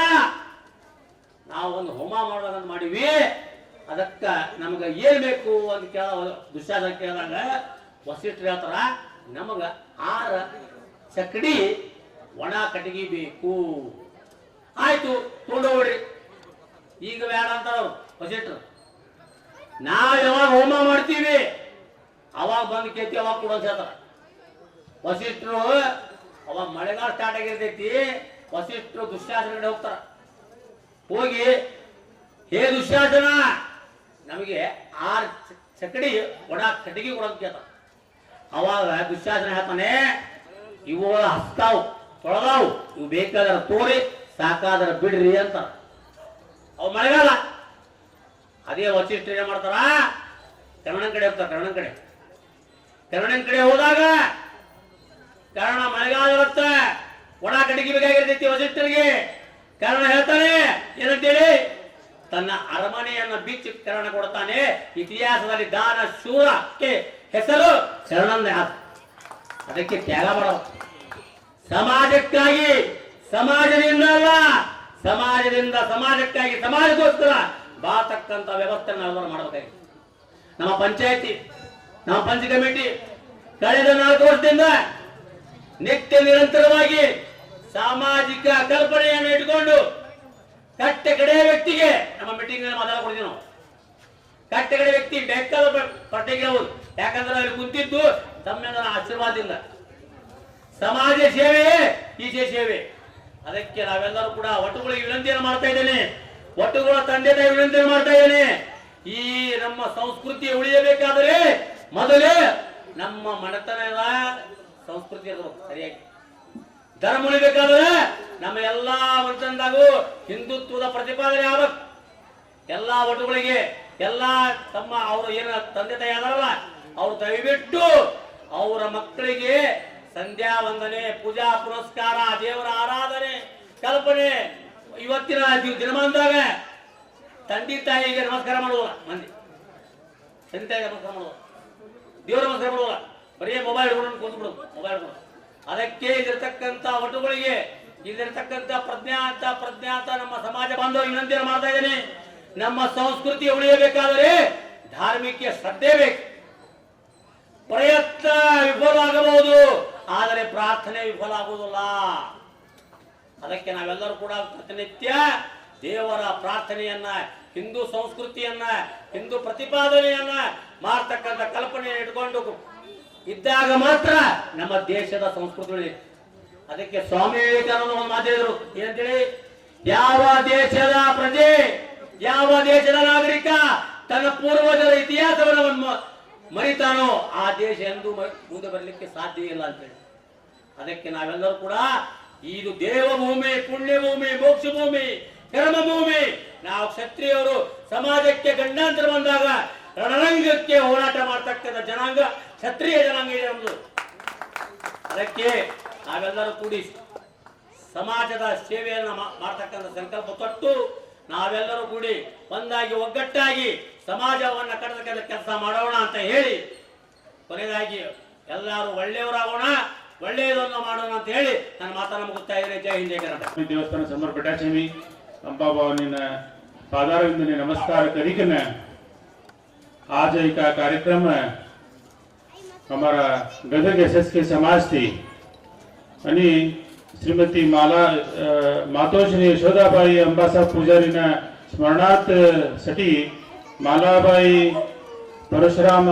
ನಾವು ಒಂದು ಹೋಮ ಮಾಡ್ಬೇಕಂತ ಮಾಡಿವಿ, ಅದಕ್ಕ ನಮಗ ಏನ್ ಬೇಕು ಅಂತ ದುಶ್ಯಾಸನ ಕೇಳಿದಾಗ ವಸಿಷ್ಠರು ಹೇಳ್ತಾರ, ನಮಗ 6 ಚಕಡಿ ಒಣ ಕಟ್ಟಿಗೆ ಬೇಕು. ಆಯ್ತು ತೊಗೊಂಡೋಗ್ರಿ. ಈಗ ಬೇಡ ಅಂತಾರ ಅವ್ರು ವಸಿಷ್ಠರು. ನಾವ್ ಯಾವಾಗ ಹೋಮ ಮಾಡ್ತೀವಿ ಅವಾಗ ಬಂದು ಕೇತಿ ಅವಾಗ ಕೊಡೋದು ಹೇಳ್ತಾರ ವಸಿಷ್ಠರು. ಅವಾಗ ಮಳೆಗಾಲ ಸ್ಟಾರ್ಟ್ ಆಗಿರ್ತೈತಿ. ವಸಿಷ್ಠರು ದುಶ್ಯಾಸನ ಕಡೆ ಹೋಗ್ತಾರ. ಹೋಗಿ, ಹೇ ದುಶ್ಯಾಸನ, ನಮಗೆ 6 ಚಕಡಿ ಒಣ ಕಟ್ಟಿಗೆ ಕೊಡೋದು ಕೇಳ್ತಾರ. ಅವಾಗ ದುಶ್ಯಾಸನ ಹೇಳ್ತಾನೆ, ಇವು ಹಸ್ತಾವು ತೊಳೆದಾವು, ಇವು ಬೇಕಾದ್ರೆ ತೋರಿ, ಸಾಕಾದ್ರೆ ಬಿಡ್ರಿ ಅಂತ. ಅವು ಮಳೆಗಾಲ. ಅದೇ ವಸಿಷ್ಠ ಏನ್ ಮಾಡ್ತಾರ, ಕರ್ಣನ್ ಕಡೆ ಹೋಗ್ತಾರ. ಕರ್ಣನ್ ಕಡೆ ಹೋದಾಗ ಕರ್ಣ ಮಳೆಗಾಲ ಇರುತ್ತೆ, ಒಣ ಕಟ್ಟಿಗೆ ಬೇಕಾಗಿರ್ತೈತಿ ವಸಿಷ್ಠರಿಗೆ. ಕರ್ಣ ಹೇಳ್ತಾನೆ ಏನಂತೇಳಿ, ತನ್ನ ಅರಮನೆಯನ್ನ ಬಿಚ್ಚಿ ಕರ್ಣ ಕೊಡ್ತಾನೆ. ಇತಿಹಾಸದಲ್ಲಿ ದಾನ ಶೂರಕ್ಕೆ ಹೆಸರು ಕರ್ಣಂದ. ಅದಕ್ಕೆ ತ್ಯಾಗ ಮಾಡೋ ಸಮಾಜಕ್ಕಾಗಿ, ಸಮಾಜದಿಂದ ಅಲ್ಲ, ಸಮಾಜದಿಂದ ಸಮಾಜಕ್ಕಾಗಿ, ಸಮಾಜಕ್ಕೋಸ್ಕರ ಬಾತಕ್ಕಂತ ವ್ಯವಸ್ಥೆ ನಾವು ಮಾಡಬೇಕಾಗಿದೆ. ನಮ್ಮ ಪಂಚಾಯತಿ, ನಮ್ಮ ಪಂಚ ಕಮಿಟಿ ಕಳೆದ 4 ವರ್ಷದಿಂದ ನಿತ್ಯ ನಿರಂತರವಾಗಿ ಸಾಮಾಜಿಕ ಕಲ್ಪನೆಯನ್ನು ಇಟ್ಟುಕೊಂಡು ಕಟ್ಟೆ ಕಡೆಯ ವ್ಯಕ್ತಿಗೆ ನಮ್ಮ ಮೀಟಿಂಗ್ ಮಾತಾಡ್ಕೊಡ್ತೀವಿ ನಾವು. ಕಟ್ಟೆ ಕಡೆ ವ್ಯಕ್ತಿ ಬೇಕಾದ ಪಟ್ಟಿಗೆ, ಯಾಕಂದ್ರೆ ಅಲ್ಲಿ ಕುಂತಿದ್ದು ತಮ್ಮೆಲ್ಲ ಆಶೀರ್ವಾದದಿಂದ. ಸಮಾಜ ಸೇವೆಯೇ ಈಚೆ ಸೇವೆ. ಅದಕ್ಕೆ ನಾವೆಲ್ಲರೂ ಕೂಡ ಒಟ್ಟುಗಳಿಗೆ ವಿನಂತಿಯನ್ನು ಮಾಡ್ತಾ ಇದ್ದೇನೆ. ಒಟ್ಟುಗಳ ತಂದೆ ತಾಯಿ ವಿನಂತಿಯನ್ನು ಮಾಡ್ತಾ ಇದ್ದೇನೆ. ಈ ನಮ್ಮ ಸಂಸ್ಕೃತಿ ಉಳಿಯಬೇಕಾದರೆ ಮೊದಲೇ ನಮ್ಮ ಮನೆತನದ ಸಂಸ್ಕೃತಿ ಇರಬೇಕು ಸರಿಯಾಗಿ. ಧರ್ಮ ಉಳಿಬೇಕಾದ್ರೆ ನಮ್ಮ ಎಲ್ಲಾ ಮನೆತನದಾಗೂ ಹಿಂದುತ್ವದ ಪ್ರತಿಪಾದನೆ ಆಗಬೇಕು. ಎಲ್ಲಾ ಒಟ್ಟುಗಳಿಗೆ, ಎಲ್ಲಾ ತಮ್ಮ ಅವರು ಏನ ತಂದೆ ತಾಯಿ ಆದಾರಲ್ಲ, ಅವ್ರು ದಯವಿಟ್ಟು ಅವರ ಮಕ್ಕಳಿಗೆ ಸಂಧ್ಯಾ ವಂದನೆ, ಪೂಜಾ ಪುರಸ್ಕಾರ, ದೇವರ ಆರಾಧನೆ, ಕಲ್ಪನೆ. ಇವತ್ತಿನ ದಿನಮಾನದಾಗ ತಂದೆ ತಾಯಿಗೆ ನಮಸ್ಕಾರ ಮಾಡುವಲ್ಲ ಮಂದಿ, ತಂದೆ ತಾಯಿಗೆ ನಮಸ್ಕಾರ ಮಾಡುವ, ದೇವರ ನಮಸ್ಕಾರ ಮಾಡುವ, ಬರೀ ಮೊಬೈಲ್ ಹಿಡ್ಕೊಂಡು ಕೂತ್ಬಿಡೋದು, ಮೊಬೈಲ್ ಹಿಡ್ಕೊಂಡು. ಅದಕ್ಕೆ ಇಲ್ಲಿರ್ತಕ್ಕಂಥ ಒಟ್ಟುಗಳಿಗೆ, ಇಲ್ಲಿರ್ತಕ್ಕಂಥ ಪ್ರಜ್ಞಾತ ನಮ್ಮ ಸಮಾಜ ಬಾಂಧವ ವಿನಂತಿಯನ್ನು ಮಾಡ್ತಾ ಇದ್ದೇನೆ. ನಮ್ಮ ಸಂಸ್ಕೃತಿ ಉಳಿಯಬೇಕಾದರೆ ಧಾರ್ಮಿಕ ಶ್ರದ್ಧೆ ಬೇಕು. ಪ್ರಯತ್ನ ವಿಫಲ ಆಗಬಹುದು, ಆದರೆ ಪ್ರಾರ್ಥನೆ ವಿಫಲ ಆಗುವುದಿಲ್ಲ. ಅದಕ್ಕೆ ನಾವೆಲ್ಲರೂ ಕೂಡ ಪ್ರತಿನಿತ್ಯ ದೇವರ ಪ್ರಾರ್ಥನೆಯನ್ನ, ಹಿಂದೂ ಸಂಸ್ಕೃತಿಯನ್ನ, ಹಿಂದೂ ಪ್ರತಿಪಾದನೆಯನ್ನ ಮಾಡ್ತಕ್ಕಂಥ ಕಲ್ಪನೆ ಇಟ್ಕೊಂಡು ಇದ್ದಾಗ ಮಾತ್ರ ನಮ್ಮ ದೇಶದ ಸಂಸ್ಕೃತಿ ಉಳಿಯುತ್ತೆ. ಅದಕ್ಕೆ ಸ್ವಾಮಿ ವಿವೇಕಾನಂದ ಒಂದು ಮಾತಾಡಿದ್ರು, ಏನಂತೇಳಿ, ಯಾವ ದೇಶದ ಪ್ರಜೆ, ಯಾವ ದೇಶದ ನಾಗರಿಕ ತನ್ನ ಪೂರ್ವಜರ ಇತಿಹಾಸವನ್ನು ಮರಿತಾನೋ ಆ ದೇಶ ಎಂದು ಮುಂದೆ ಬರಲಿಕ್ಕೆ ಸಾಧ್ಯ ಇಲ್ಲ ಅಂತೇಳಿ. ಅದಕ್ಕೆ ನಾವೆಲ್ಲರೂ ಕೂಡ ಇದು ದೇವಭೂಮಿ, ಪುಣ್ಯಭೂಮಿ, ಮೋಕ್ಷ ಭೂಮಿ, ಕರ್ಮ ಭೂಮಿ. ನಾವು ಕ್ಷತ್ರಿಯರು ಸಮಾಜಕ್ಕೆ ಗಂಡಾಂತರ ಬಂದಾಗ ರಣರಂಗಕ್ಕೆ ಹೋರಾಟ ಮಾಡ್ತಕ್ಕಂಥ ಜನಾಂಗ ಕ್ಷತ್ರಿಯ ಜನಾಂಗ ಇದೆ ನಮ್ದು. ಅದಕ್ಕೆ ನಾವೆಲ್ಲರೂ ಕೂಡಿ ಸಮಾಜದ ಸೇವೆಯನ್ನು ಮಾಡ್ತಕ್ಕಂಥ ಸಂಕಲ್ಪ ತೊಟ್ಟು ನಾವೆಲ್ಲರೂ ಕೂಡಿ ಒಂದಾಗಿ ಒಗ್ಗಟ್ಟಾಗಿ ಸಮಾಜವನ್ನು ಕಟ್ಟತಕ್ಕಂಥ ಕೆಲಸ ಮಾಡೋಣ ಅಂತ ಹೇಳಿ, ಕೊನೆಯದಾಗಿ ಎಲ್ಲರೂ ಒಳ್ಳೆಯವರಾಗೋಣ, ಒಳ್ಳೆಯದನ್ನು ಮಾಡೋಣ ಅಂತ ಹೇಳಿ ನನ್ನ ಮಾತನ್ನು ಮುಗಿಸ್ತಾ ಇದ್ದೇನೆ. ಜೈ ಹಿಂದ್, ಜೈ ಕರ್ನಾಟಕ. देवस्थान समोर बेटाचे मी अंबा भवानींना पादारविंदने नमस्कार करीकन आज एक कार्यक्रम हमारा गदग एसएसके समाज थी आणि श्रीमती मातोश्री यशोदाबाई अंबासाहेब पुजारीना स्मरणार्थ साठी मालाबाई परशुराम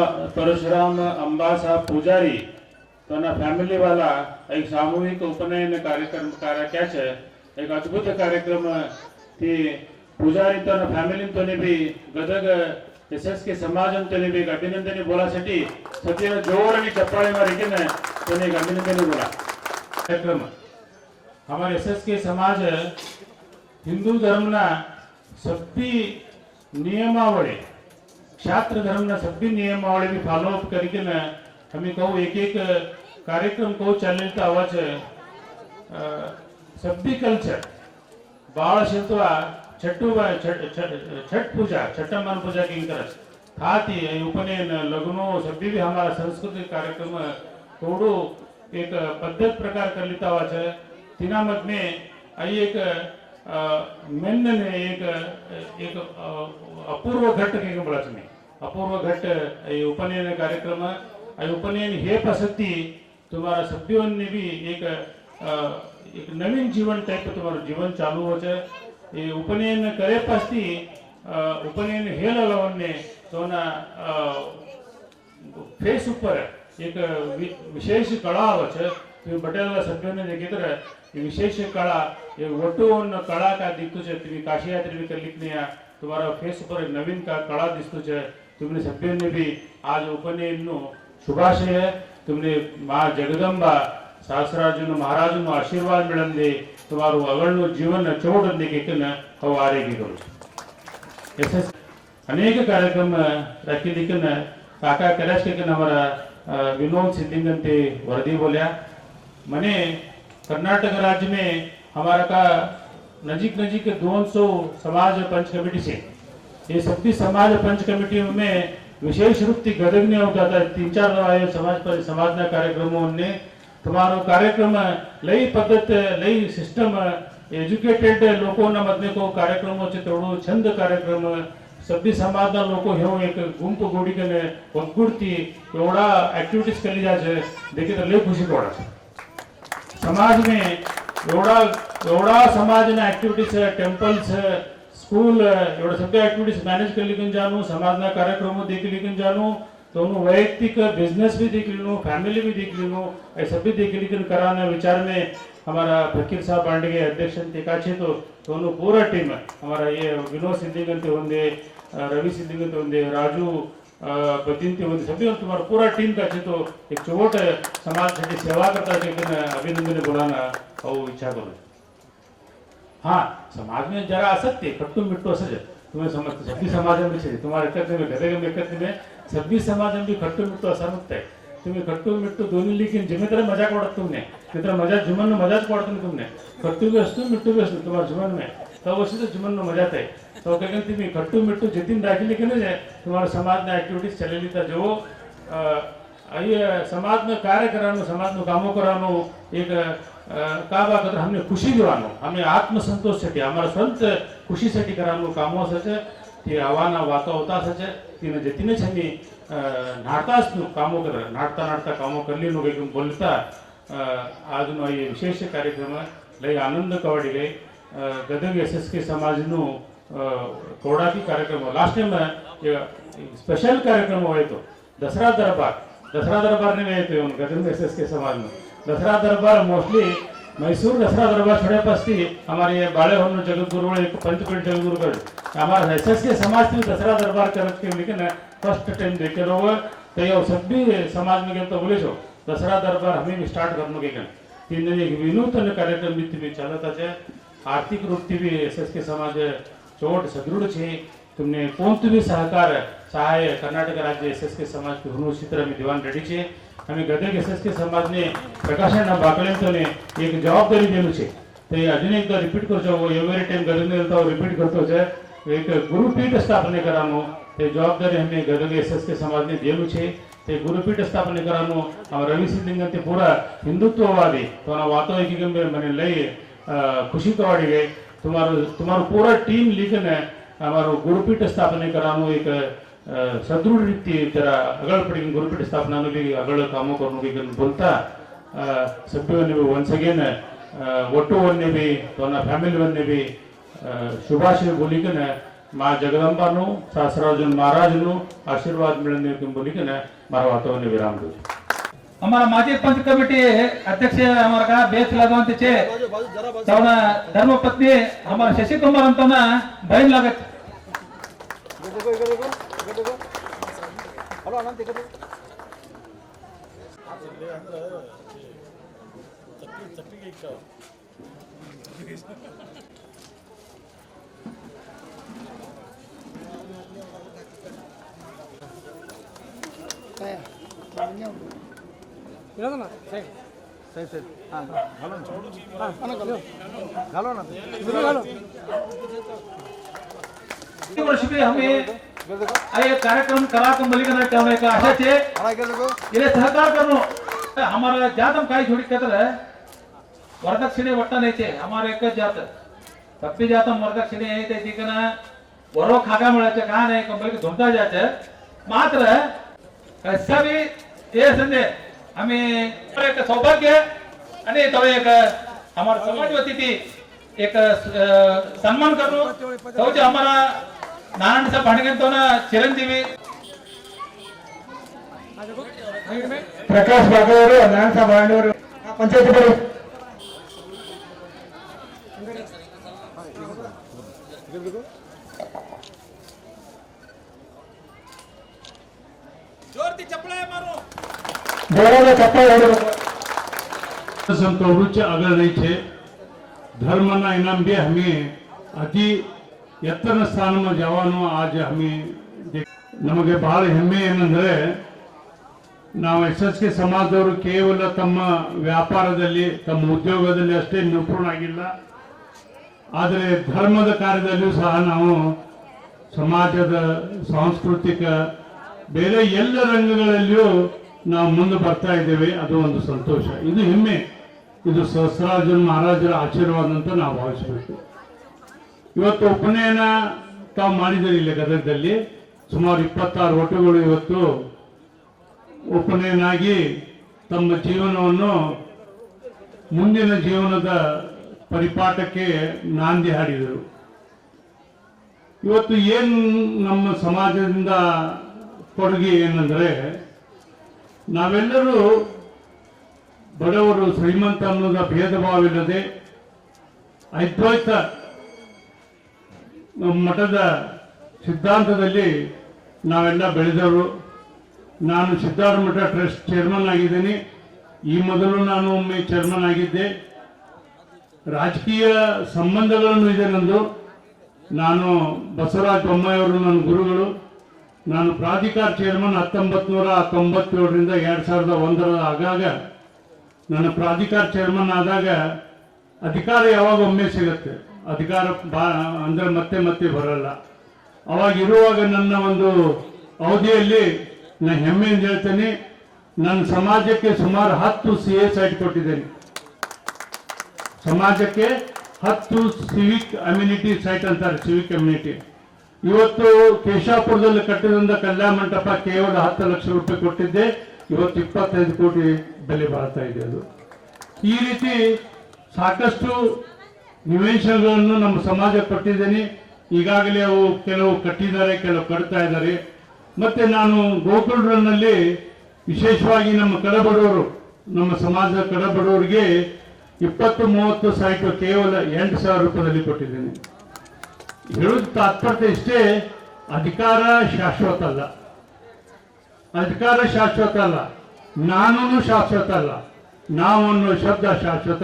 अंबासाहेब पुजारी तोना फॅमिली वाला एक सामूहिक उपनयन कार्यक्रम कार्याच एक अद्भुत कार्यक्रम ती पुजारी तोना फॅमिली तोने भी गदग एसएसके समाज तोने भी अभिनंदन बोलासाठी सध्या जोर आणि चप्पाळे मारीकन तोने एक अभिनंदन बोला कार्यक्रम. हमारे एसएसके समाज हिंदू धर्मना सभी नियमावली, छात्र धर्मना सभी नियमावली भी फॉलो अप करके न हमें कहू एक एक कार्यक्रम को चालेल तो आवाज सभी कल्चर बाळ शिल्तवा छठ पूजा छठमान पूजा की करस थाती उपनयन लग्नो सभी भी हमारा सांस्कृतिक कार्यक्रम थोड़ो एक पद्धत प्रकार कर लेता आवाज तिना मत में आई एक मेन ने एक अपूर्व घट के बोला तुम्ही अपूर्व घट उपनयन कार्यक्रम उपनयन हे पसंती तुम्हारा सभ्यों ने भी एक नवीन जीवन टाइप तुम्हारा जीवन चालू हो जाए. ये उपनयन करे पसती उपनयन हे लवने तो ना फेस ऊपर एक विशेष कला आवचे. तुम्ही बटेला सभ्योने देखितर विशेष कला ये वटून कला का दिखतो छे. तुम्ही काशी यात्रा भी कर लिखने तुम्हारा फेस ऊपर नवीन का कला दिसतो छे. तुमने सभ्योने भी आज उपनयन नो शुभाशय है. तुमने माँ जगदंबा शास्त्रार्जुन महाराजन आशीर्वाद मिळंदे तुम्हारू अगळनु जीवन चोडंदे केकन हो आरेगी करू. ऐसे अनेक कार्यक्रम राखी दिकन काका कैलाश केकन हमारा विनोद सिद्धिंगंते वर्दी बोलिया मने कर्नाटक राज्य में हमारा का नजीक 200 समाज पंच कमेटी से ये सभी समाज पंच कमेटी में विशेष रूप से गदग ने होता था 3-4 आए समाज कार्यक्रमों ने तुम्हारो कार्यक्रम लई पद्धत लई सिस्टम एज्युकेटेड लोगों न मधने को कार्यक्रमों से तोड़ो छंद कार्यक्रम सभी समाज ना लोगों हे एक गुंप गोडी के वगुड़ती एवढा एक्टिविटीज करी जाए देखिए तो लई खुशी पड़ा. समाज में एवढा समाज ना एक्टिविटीज टेम्पल्स स्कूल एवढा सगळ्या एक्टिविटीज मॅनेज कर लिखून जाणू समाज ना कार्यक्रम देख लिखून जाणू दोनों वैयक्तिक बिजनेस भी देख लीनो फैमिली भी देख लीनो ये सभी देख लिखन कराना विचार में हमारा फकीर साहब बांडगे अध्यक्ष टिकाचे तो दोनों पूरा टीम हमारा ये विनोद सिद्धिगंते होंगे रवि सिद्धिगंते होंगे राजू बतिनते होंगे सभी तुम्हारा पूरा टीम का तो एक चोट समाज साठी सेवा करता अभिनंदन बोलाना और इच्छा करो. हाँ समाज में जरा असत्य खट्टू मिट्टू असज तुम्हें समजते सभी समाज में तुम्हारे एकत्र में गदग में एकत्र में सभी समाज में भी खट्टू मिट्टू असा नसते. तुम्ही खट्टू मिट्टू दोन्ही लिखीन जिम्मे तर मजाक वाढत तुमने मित्र मजा जीवन मजाच वाढत तुमने खट्टू भी असतो मिट्टू भी असतो तुम्हारे जीवन में तो वर्ष तो जीवन में मजात है तो कहीं तुम्ही खट्टू मिट्टू जितिन राखी लिखे ना तुम्हारा समाज में एक्टिविटीज चलेली था जो समाज में कार्य करानो समाज में कामों करानो एक का बात हमने खुशी दिवानो हमें आत्मसंतोष साठी हमारा स्वंत खुशी साठी करानो कामों असायचं ती आव्हानं वाचवताच तिनं जे तिनेच आम्ही नाटताच कामं कर नाटता कामं करली नको एकदम बोलता આજનો એ વિશેષ કાર્યક્રમ લઈ આનંદ કવાડી ગઈ ગદગ એસએસકે સમાજનું કોડાકી કાર્યક્રમ લાસ્ટ ટાઈમ સ્પેશિયલ કાર્યક્રમ હોય તો દસરા દરબારને મેં તો ગદગ એસએસકે સમાજનું દસરા દરબાર મોસ્ટલી मैसूर दसरा दरबार छोड़े पस्ती हमारे बाड़ेहोर जगतगुरु एक पंचपीठ जगतगुरुगढ़ हमारा एसएसके समाज में दसरा दरबार करत के लेकिन फर्स्ट टाइम देखे लोग तो ये सभी समाज में तो बोले छो दसरा दरबार हमें भी स्टार्ट करने के तीन एक विनूतन कार्यक्रम भी चलता है आर्थिक रूप से भी एसएसके समाज चोट सदृढ़ है तुमने कोणतं भी सहकार सहाय कर्नाटक राज्य एसएसके समाज के हुनूर चित्र में दीवान रेडी है हमें गदग एसएसके समाज ने प्रकाशन बाकळेंतोने एक जवाबदारी दिली છે તે અજને એકदा रिपीट करतो एवरी टाइम गदग ने रिपीट करतो છે एक गुरुपीठ स्थापने करानो તે जवाबदारी हमें गदग एसएसके समाज ने दिली છે તે गुरुपीठ स्थापने करानो हम रवि सिंह ते पूरा हिंदुत्ववादी तो ना वातो एक मैंने लई खुशी करवाड़ी गई तुम्हारो पूरा टीम लेकर हमारो गुरुपीठ स्थापने करानो एक सदृढ़ रीति तेरा अगल पड़ी गुरुपीठ स्थापना भी अगल कामों करने की बोलता सभ्यों ने भी वंस अगेन ಒಟ್ಟುವನ್ನೇ भी तो ना फैमिली वन्ने भी शुभाशय बोलिकन माँ जगदम्बा नु शास्त्रार्जुन महाराज नु आशीर्वाद मिलने के बोलिकन मारा वातावरण विराम दो हमारा माजी पंच कमिटी अध्यक्ष हमारा का बेस लगवांत छे तवना धर्मपत्नी हमारा शशि कुमार अंतना बहन लागत ಹಲೋ ಅನಂತ ಈಗ ಸರಿ ಹಾಂ घालो ना वर्ष भी हमें ये कार्यक्रम करा तो मलिक चाहने का आशा छे इले सहकार करनो हमारा जातम काही छोडी कतर वरदक्षिणे वट्टा नाही छे हमारे एक जात तप्पी जातम वरदक्षिणे आहे ते ठिकाण बरो खागा मिळायचे का नाही कंपनी धुमता जायचे मात्र कसा भी ये संदे हमें एक सौभाग्य आणि तो एक हमारा समाज वती थी एक सम्मान करनो तो जो हमारा नारायण साहब भांडगे तो ना चिरंजीवी प्रकाश बागेवर नारायण साहेब भांडेवर पंचायती बरोबर जोराला चप्पल संतोष अगर नहीं थे धर्मना इनाम भी हमें अति ಎತ್ತರ ಸ್ಥಾನ ಜವಾನು ಆಜ ಹಮಿ ನಮಗೆ ಬಹಳ ಹೆಮ್ಮೆ ಏನಂದ್ರೆ ನಾವು ಎಸ್ಎಸ್ಕೆ ಸಮಾಜದವರು ಕೇವಲ ತಮ್ಮ ವ್ಯಾಪಾರದಲ್ಲಿ ತಮ್ಮ ಉದ್ಯೋಗದಲ್ಲಿ ಅಷ್ಟೇ ನಿಪುಣರಾಗಿಲ್ಲ ಆದರೆ ಧರ್ಮದ ಕಾರ್ಯದಲ್ಲಿಯೂ ಸಹ ನಾವು ಸಮಾಜದ ಸಾಂಸ್ಕೃತಿಕ ಬೇರೆ ಎಲ್ಲ ರಂಗಗಳಲ್ಲಿಯೂ ನಾವು ಮುಂದೆ ಬರ್ತಾ ಇದ್ದೇವೆ ಅದು ಒಂದು ಸಂತೋಷ ಇದು ಹೆಮ್ಮೆ ಇದು ಸಹಸ್ರಾರ್ಜುನ ಮಹಾರಾಜರ ಆಶೀರ್ವಾದ ಅಂತ ನಾವು ಭಾವಿಸಬೇಕು ಇವತ್ತು ಉಪನಯನ ತಾವು ಮಾಡಿದರೆ ಇಲ್ಲಿ ಗದಗದಲ್ಲಿ ಸುಮಾರು 26 ಒಟ್ಟುಗಳು ಇವತ್ತು ಉಪನಯನಾಗಿ ತಮ್ಮ ಜೀವನವನ್ನು ಮುಂದಿನ ಜೀವನದ ಪರಿಪಾಠಕ್ಕೆ ನಾಂದಿ ಹಾಡಿದರು ಇವತ್ತು ಏನು ನಮ್ಮ ಸಮಾಜದಿಂದ ಕೊಡುಗೆ ಏನಂದ್ರೆ ನಾವೆಲ್ಲರೂ ಬಡವರು ಶ್ರೀಮಂತ ಅನ್ನೋದ ಭೇದ ಭಾವವಿಲ್ಲದೆ ಅದ್ವೈತ ಮಠದ ಸಿದ್ಧಾಂತದಲ್ಲಿ ನಾವೆಲ್ಲ ಬೆಳೆದವರು ನಾನು ಸಿದ್ಧಾರ್ಥ ಮಠ ಟ್ರಸ್ಟ್ ಚೇರ್ಮನ್ ಆಗಿದ್ದೀನಿ ಈ ಮೊದಲು ನಾನು ಒಮ್ಮೆ ಚೇರ್ಮನ್ ಆಗಿದ್ದೆ ರಾಜಕೀಯ ಸಂಬಂಧಗಳನ್ನು ಇದೆ ನಂದು ನಾನು ಬಸವರಾಜ ಬೊಮ್ಮಾಯಿಯವರು ನನ್ನ ಗುರುಗಳು ನಾನು ಪ್ರಾಧಿಕಾರ ಚೇರ್ಮನ್ 1997ರಿಂದ 2001 ಆಗಾಗ ನನ್ನ ಪ್ರಾಧಿಕಾರ ಚೇರ್ಮನ್ ಆದಾಗ ಅಧಿಕಾರ ಯಾವಾಗ ಒಮ್ಮೆ ಸಿಗುತ್ತೆ ಅಧಿಕಾರ ಅಂದ್ರೆ ಮತ್ತೆ ಮತ್ತೆ ಬರಲ್ಲ ಅವಾಗ ಇರುವಾಗ ನನ್ನ ಒಂದು ಅವಧಿಯಲ್ಲಿ ನಾನು ಹೆಮ್ಮೆಯಿಂದ ಹೇಳ್ತೇನೆ ನನ್ನ ಸಮಾಜಕ್ಕೆ ಸುಮಾರು 10 CA ಸೈಟ್ ಕೊಟ್ಟಿದ್ದೇನೆ ಸಮಾಜಕ್ಕೆ 10 ಸಿವಿಕ್ ಅಮ್ಯುನಿಟಿ ಸೈಟ್ ಅಂತಾರೆ ಸಿವಿಕ್ ಕಮ್ಯುನಿಟಿ ಇವತ್ತು ಕೇಶಾಪುರದಲ್ಲಿ ಕಟ್ಟಿದಂತ ಕಲ್ಯಾಣ ಮಂಟಪ ಕೇವಲ 10 ಲಕ್ಷ ರೂಪಾಯಿ ಕೊಟ್ಟಿದ್ದೆ, ಇವತ್ತು 25 ಕೋಟಿ ಬೆಲೆ ಬಾಳ್ತಾ ಇದೆ. ಅದು ಈ ರೀತಿ ಸಾಕಷ್ಟು ನಿವೇಶನಗಳನ್ನು ನಮ್ಮ ಸಮಾಜ ಕೊಟ್ಟಿದ್ದೇನೆ. ಈಗಾಗಲೇ ಅವು ಕೆಲವು ಕಟ್ಟಿದ್ದಾರೆ, ಕೆಲವು ಕಟ್ತಾ ಇದ್ದಾರೆ. ಮತ್ತೆ ನಾನು ಗೋಕುಲ್ನಲ್ಲಿ ವಿಶೇಷವಾಗಿ ನಮ್ಮ ಕಡಬಡವರು, ನಮ್ಮ ಸಮಾಜದ ಕಡಬಡವರಿಗೆ 20-30 ಸೈಟ್ ಕೇವಲ 8,000 ರೂಪಾಯಿದಲ್ಲಿ ಕೊಟ್ಟಿದ್ದೇನೆ. ಹೇಳುವ ತಾತ್ಪರ್ಯ ಇಷ್ಟೇ, ಅಧಿಕಾರ ಶಾಶ್ವತ ಅಲ್ಲ, ಅಧಿಕಾರ ಶಾಶ್ವತ ಅಲ್ಲ, ನಾನು ಶಾಶ್ವತ ಅಲ್ಲ, ನಾವು ಅನ್ನೋ ಶಬ್ದ ಶಾಶ್ವತ.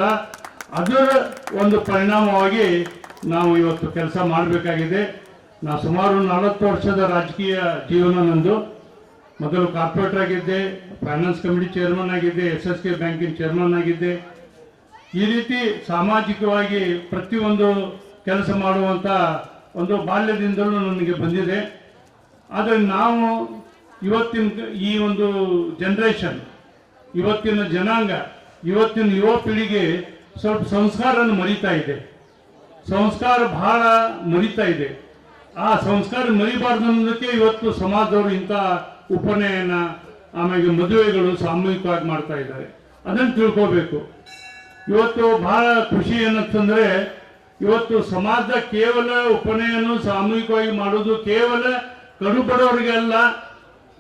ಅದರ ಒಂದು ಪರಿಣಾಮವಾಗಿ ನಾವು ಇವತ್ತು ಕೆಲಸ ಮಾಡಬೇಕಾಗಿದೆ. ನಾ ಸುಮಾರು 40 ವರ್ಷದ ರಾಜಕೀಯ ಜೀವನ ನಂದು. ಮೊದಲು ಕಾರ್ಪೊರೇಟರ್ ಆಗಿದ್ದೆ, ಫೈನಾನ್ಸ್ ಕಮಿಟಿ ಚೇರ್ಮನ್ ಆಗಿದ್ದೆ, SSK ಬ್ಯಾಂಕಿನ ಚೇರ್ಮನ್ ಆಗಿದ್ದೆ. ಈ ರೀತಿ ಸಾಮಾಜಿಕವಾಗಿ ಪ್ರತಿಯೊಂದು ಕೆಲಸ ಮಾಡುವಂಥ ಒಂದು ಬಾಲ್ಯದಿಂದಲೂ ನನಗೆ ಬಂದಿದೆ. ಆದರೆ ನಾವು ಇವತ್ತಿನ ಈ ಒಂದು ಜನರೇಷನ್, ಇವತ್ತಿನ ಜನಾಂಗ, ಇವತ್ತಿನ ಯುವ ಪೀಳಿಗೆ ಸ್ವಲ್ಪ ಸಂಸ್ಕಾರವನ್ನು ಮರಿತಾ ಇದೆ. ಸಂಸ್ಕಾರ ಬಹಳ ಮರಿತಾ ಇದೆ. ಆ ಸಂಸ್ಕಾರ ಮರಿಬಾರ್ದು ಅನ್ನೋದಕ್ಕೆ ಇವತ್ತು ಸಮಾಜದವರು ಇಂಥ ಉಪನಯನ, ಆಮೇಲೆ ಮದುವೆಗಳು ಸಾಮೂಹಿಕವಾಗಿ ಮಾಡ್ತಾ ಇದ್ದಾರೆ. ಅದನ್ನು ತಿಳ್ಕೋಬೇಕು. ಇವತ್ತು ಬಹಳ ಖುಷಿ ಏನಂತಂದ್ರೆ, ಇವತ್ತು ಸಮಾಜದ ಕೇವಲ ಉಪನಯನ ಸಾಮೂಹಿಕವಾಗಿ ಮಾಡೋದು ಕೇವಲ ಕಡು ಬಡವರಿಗೆಲ್ಲ,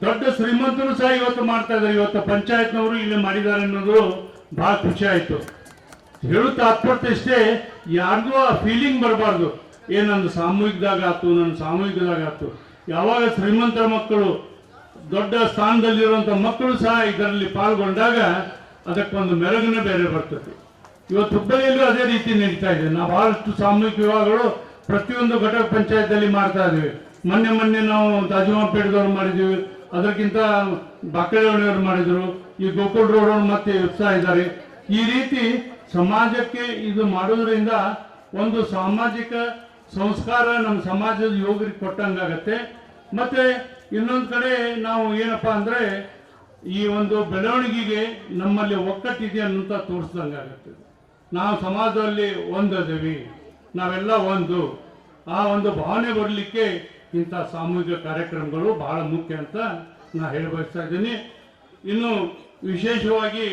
ದೊಡ್ಡ ಶ್ರೀಮಂತರು ಸಹ ಇವತ್ತು ಮಾಡ್ತಾ ಇದ್ದಾರೆ. ಇವತ್ತು ಪಂಚಾಯತ್ನವರು ಇಲ್ಲಿ ಮಾಡಿದ್ದಾರೆ ಅನ್ನೋದು ಬಹಳ ಖುಷಿ ಆಯ್ತು. ಹೇಳು ತಾತ್ಪರ್ಯ ಇಷ್ಟೇ, ಯಾರಿಗೂ ಆ ಫೀಲಿಂಗ್ ಬರಬಾರ್ದು, ನಂದು ಸಾಮೂಹಿಕದಾಗ ಆಯ್ತು, ನನ್ನ ಸಾಮೂಹಿಕದಾಗ ಆಯ್ತು. ಯಾವಾಗ ಶ್ರೀಮಂತರ ಮಕ್ಕಳು, ದೊಡ್ಡ ಸ್ಥಾನದಲ್ಲಿರುವಂಥ ಮಕ್ಕಳು ಸಹ ಇದರಲ್ಲಿ ಪಾಲ್ಗೊಂಡಾಗ ಅದಕ್ಕೊಂದು ಮೆರಗನೆ ಬೇರೆ ಬರ್ತದೆ. ಇವತ್ತು ಹುಬ್ಬಳ್ಳಿಯಲ್ಲೂ ಅದೇ ರೀತಿ ನಡೀತಾ ಇದೆ. ನಾವು ಬಹಳಷ್ಟು ಸಾಮೂಹಿಕ ವಿವಾಹಗಳು ಪ್ರತಿಯೊಂದು ಘಟಕ ಪಂಚಾಯತ್ನಲ್ಲಿ ಮಾಡ್ತಾ ಇದ್ದೀವಿ. ಮೊನ್ನೆ ನಾವು ತಾಜುಮಾಪೇಟದವ್ರು ಮಾಡಿದ್ದೀವಿ, ಅದಕ್ಕಿಂತ ಬಾಕಳಿಯವರು ಮಾಡಿದ್ರು, ಈ ಗೋಕುಲ್ ರೋಡ್ ಮತ್ತೆ ಉತ್ಸಾಹ ಇದ್ದಾರೆ. ಈ ರೀತಿ ಸಮಾಜಕ್ಕೆ ಇದು ಮಾಡೋದ್ರಿಂದ ಒಂದು ಸಾಮಾಜಿಕ ಸಂಸ್ಕಾರ ನಮ್ಮ ಸಮಾಜದ ಯುವಕರಿಗೆ ಕೊಟ್ಟಂಗಾಗತ್ತೆ. ಮತ್ತೆ ಇನ್ನೊಂದು ಕಡೆ ನಾವು ಏನಪ್ಪಾ ಅಂದ್ರೆ, ಈ ಒಂದು ಬೆಳವಣಿಗೆಗೆ ನಮ್ಮಲ್ಲಿ ಒಕ್ಕಟ್ಟಿದೆ ಅನ್ನೋಂಥ ತೋರಿಸ್ದಂಗಾಗತ್ತೆ. ನಾವು ಸಮಾಜದಲ್ಲಿ ಒಂದದೇವಿ, ನಾವೆಲ್ಲ ಒಂದು, ಆ ಒಂದು ಭಾವನೆ ಬರಲಿಕ್ಕೆ ಇಂಥ ಸಾಮೂಹಿಕ ಕಾರ್ಯಕ್ರಮಗಳು ಬಹಳ ಮುಖ್ಯ ಅಂತ ನಾ ಹೇಳಿ ಬಯಸ್ತಾ ಇದ್ದೀನಿ. ಇನ್ನು ವಿಶೇಷವಾಗಿ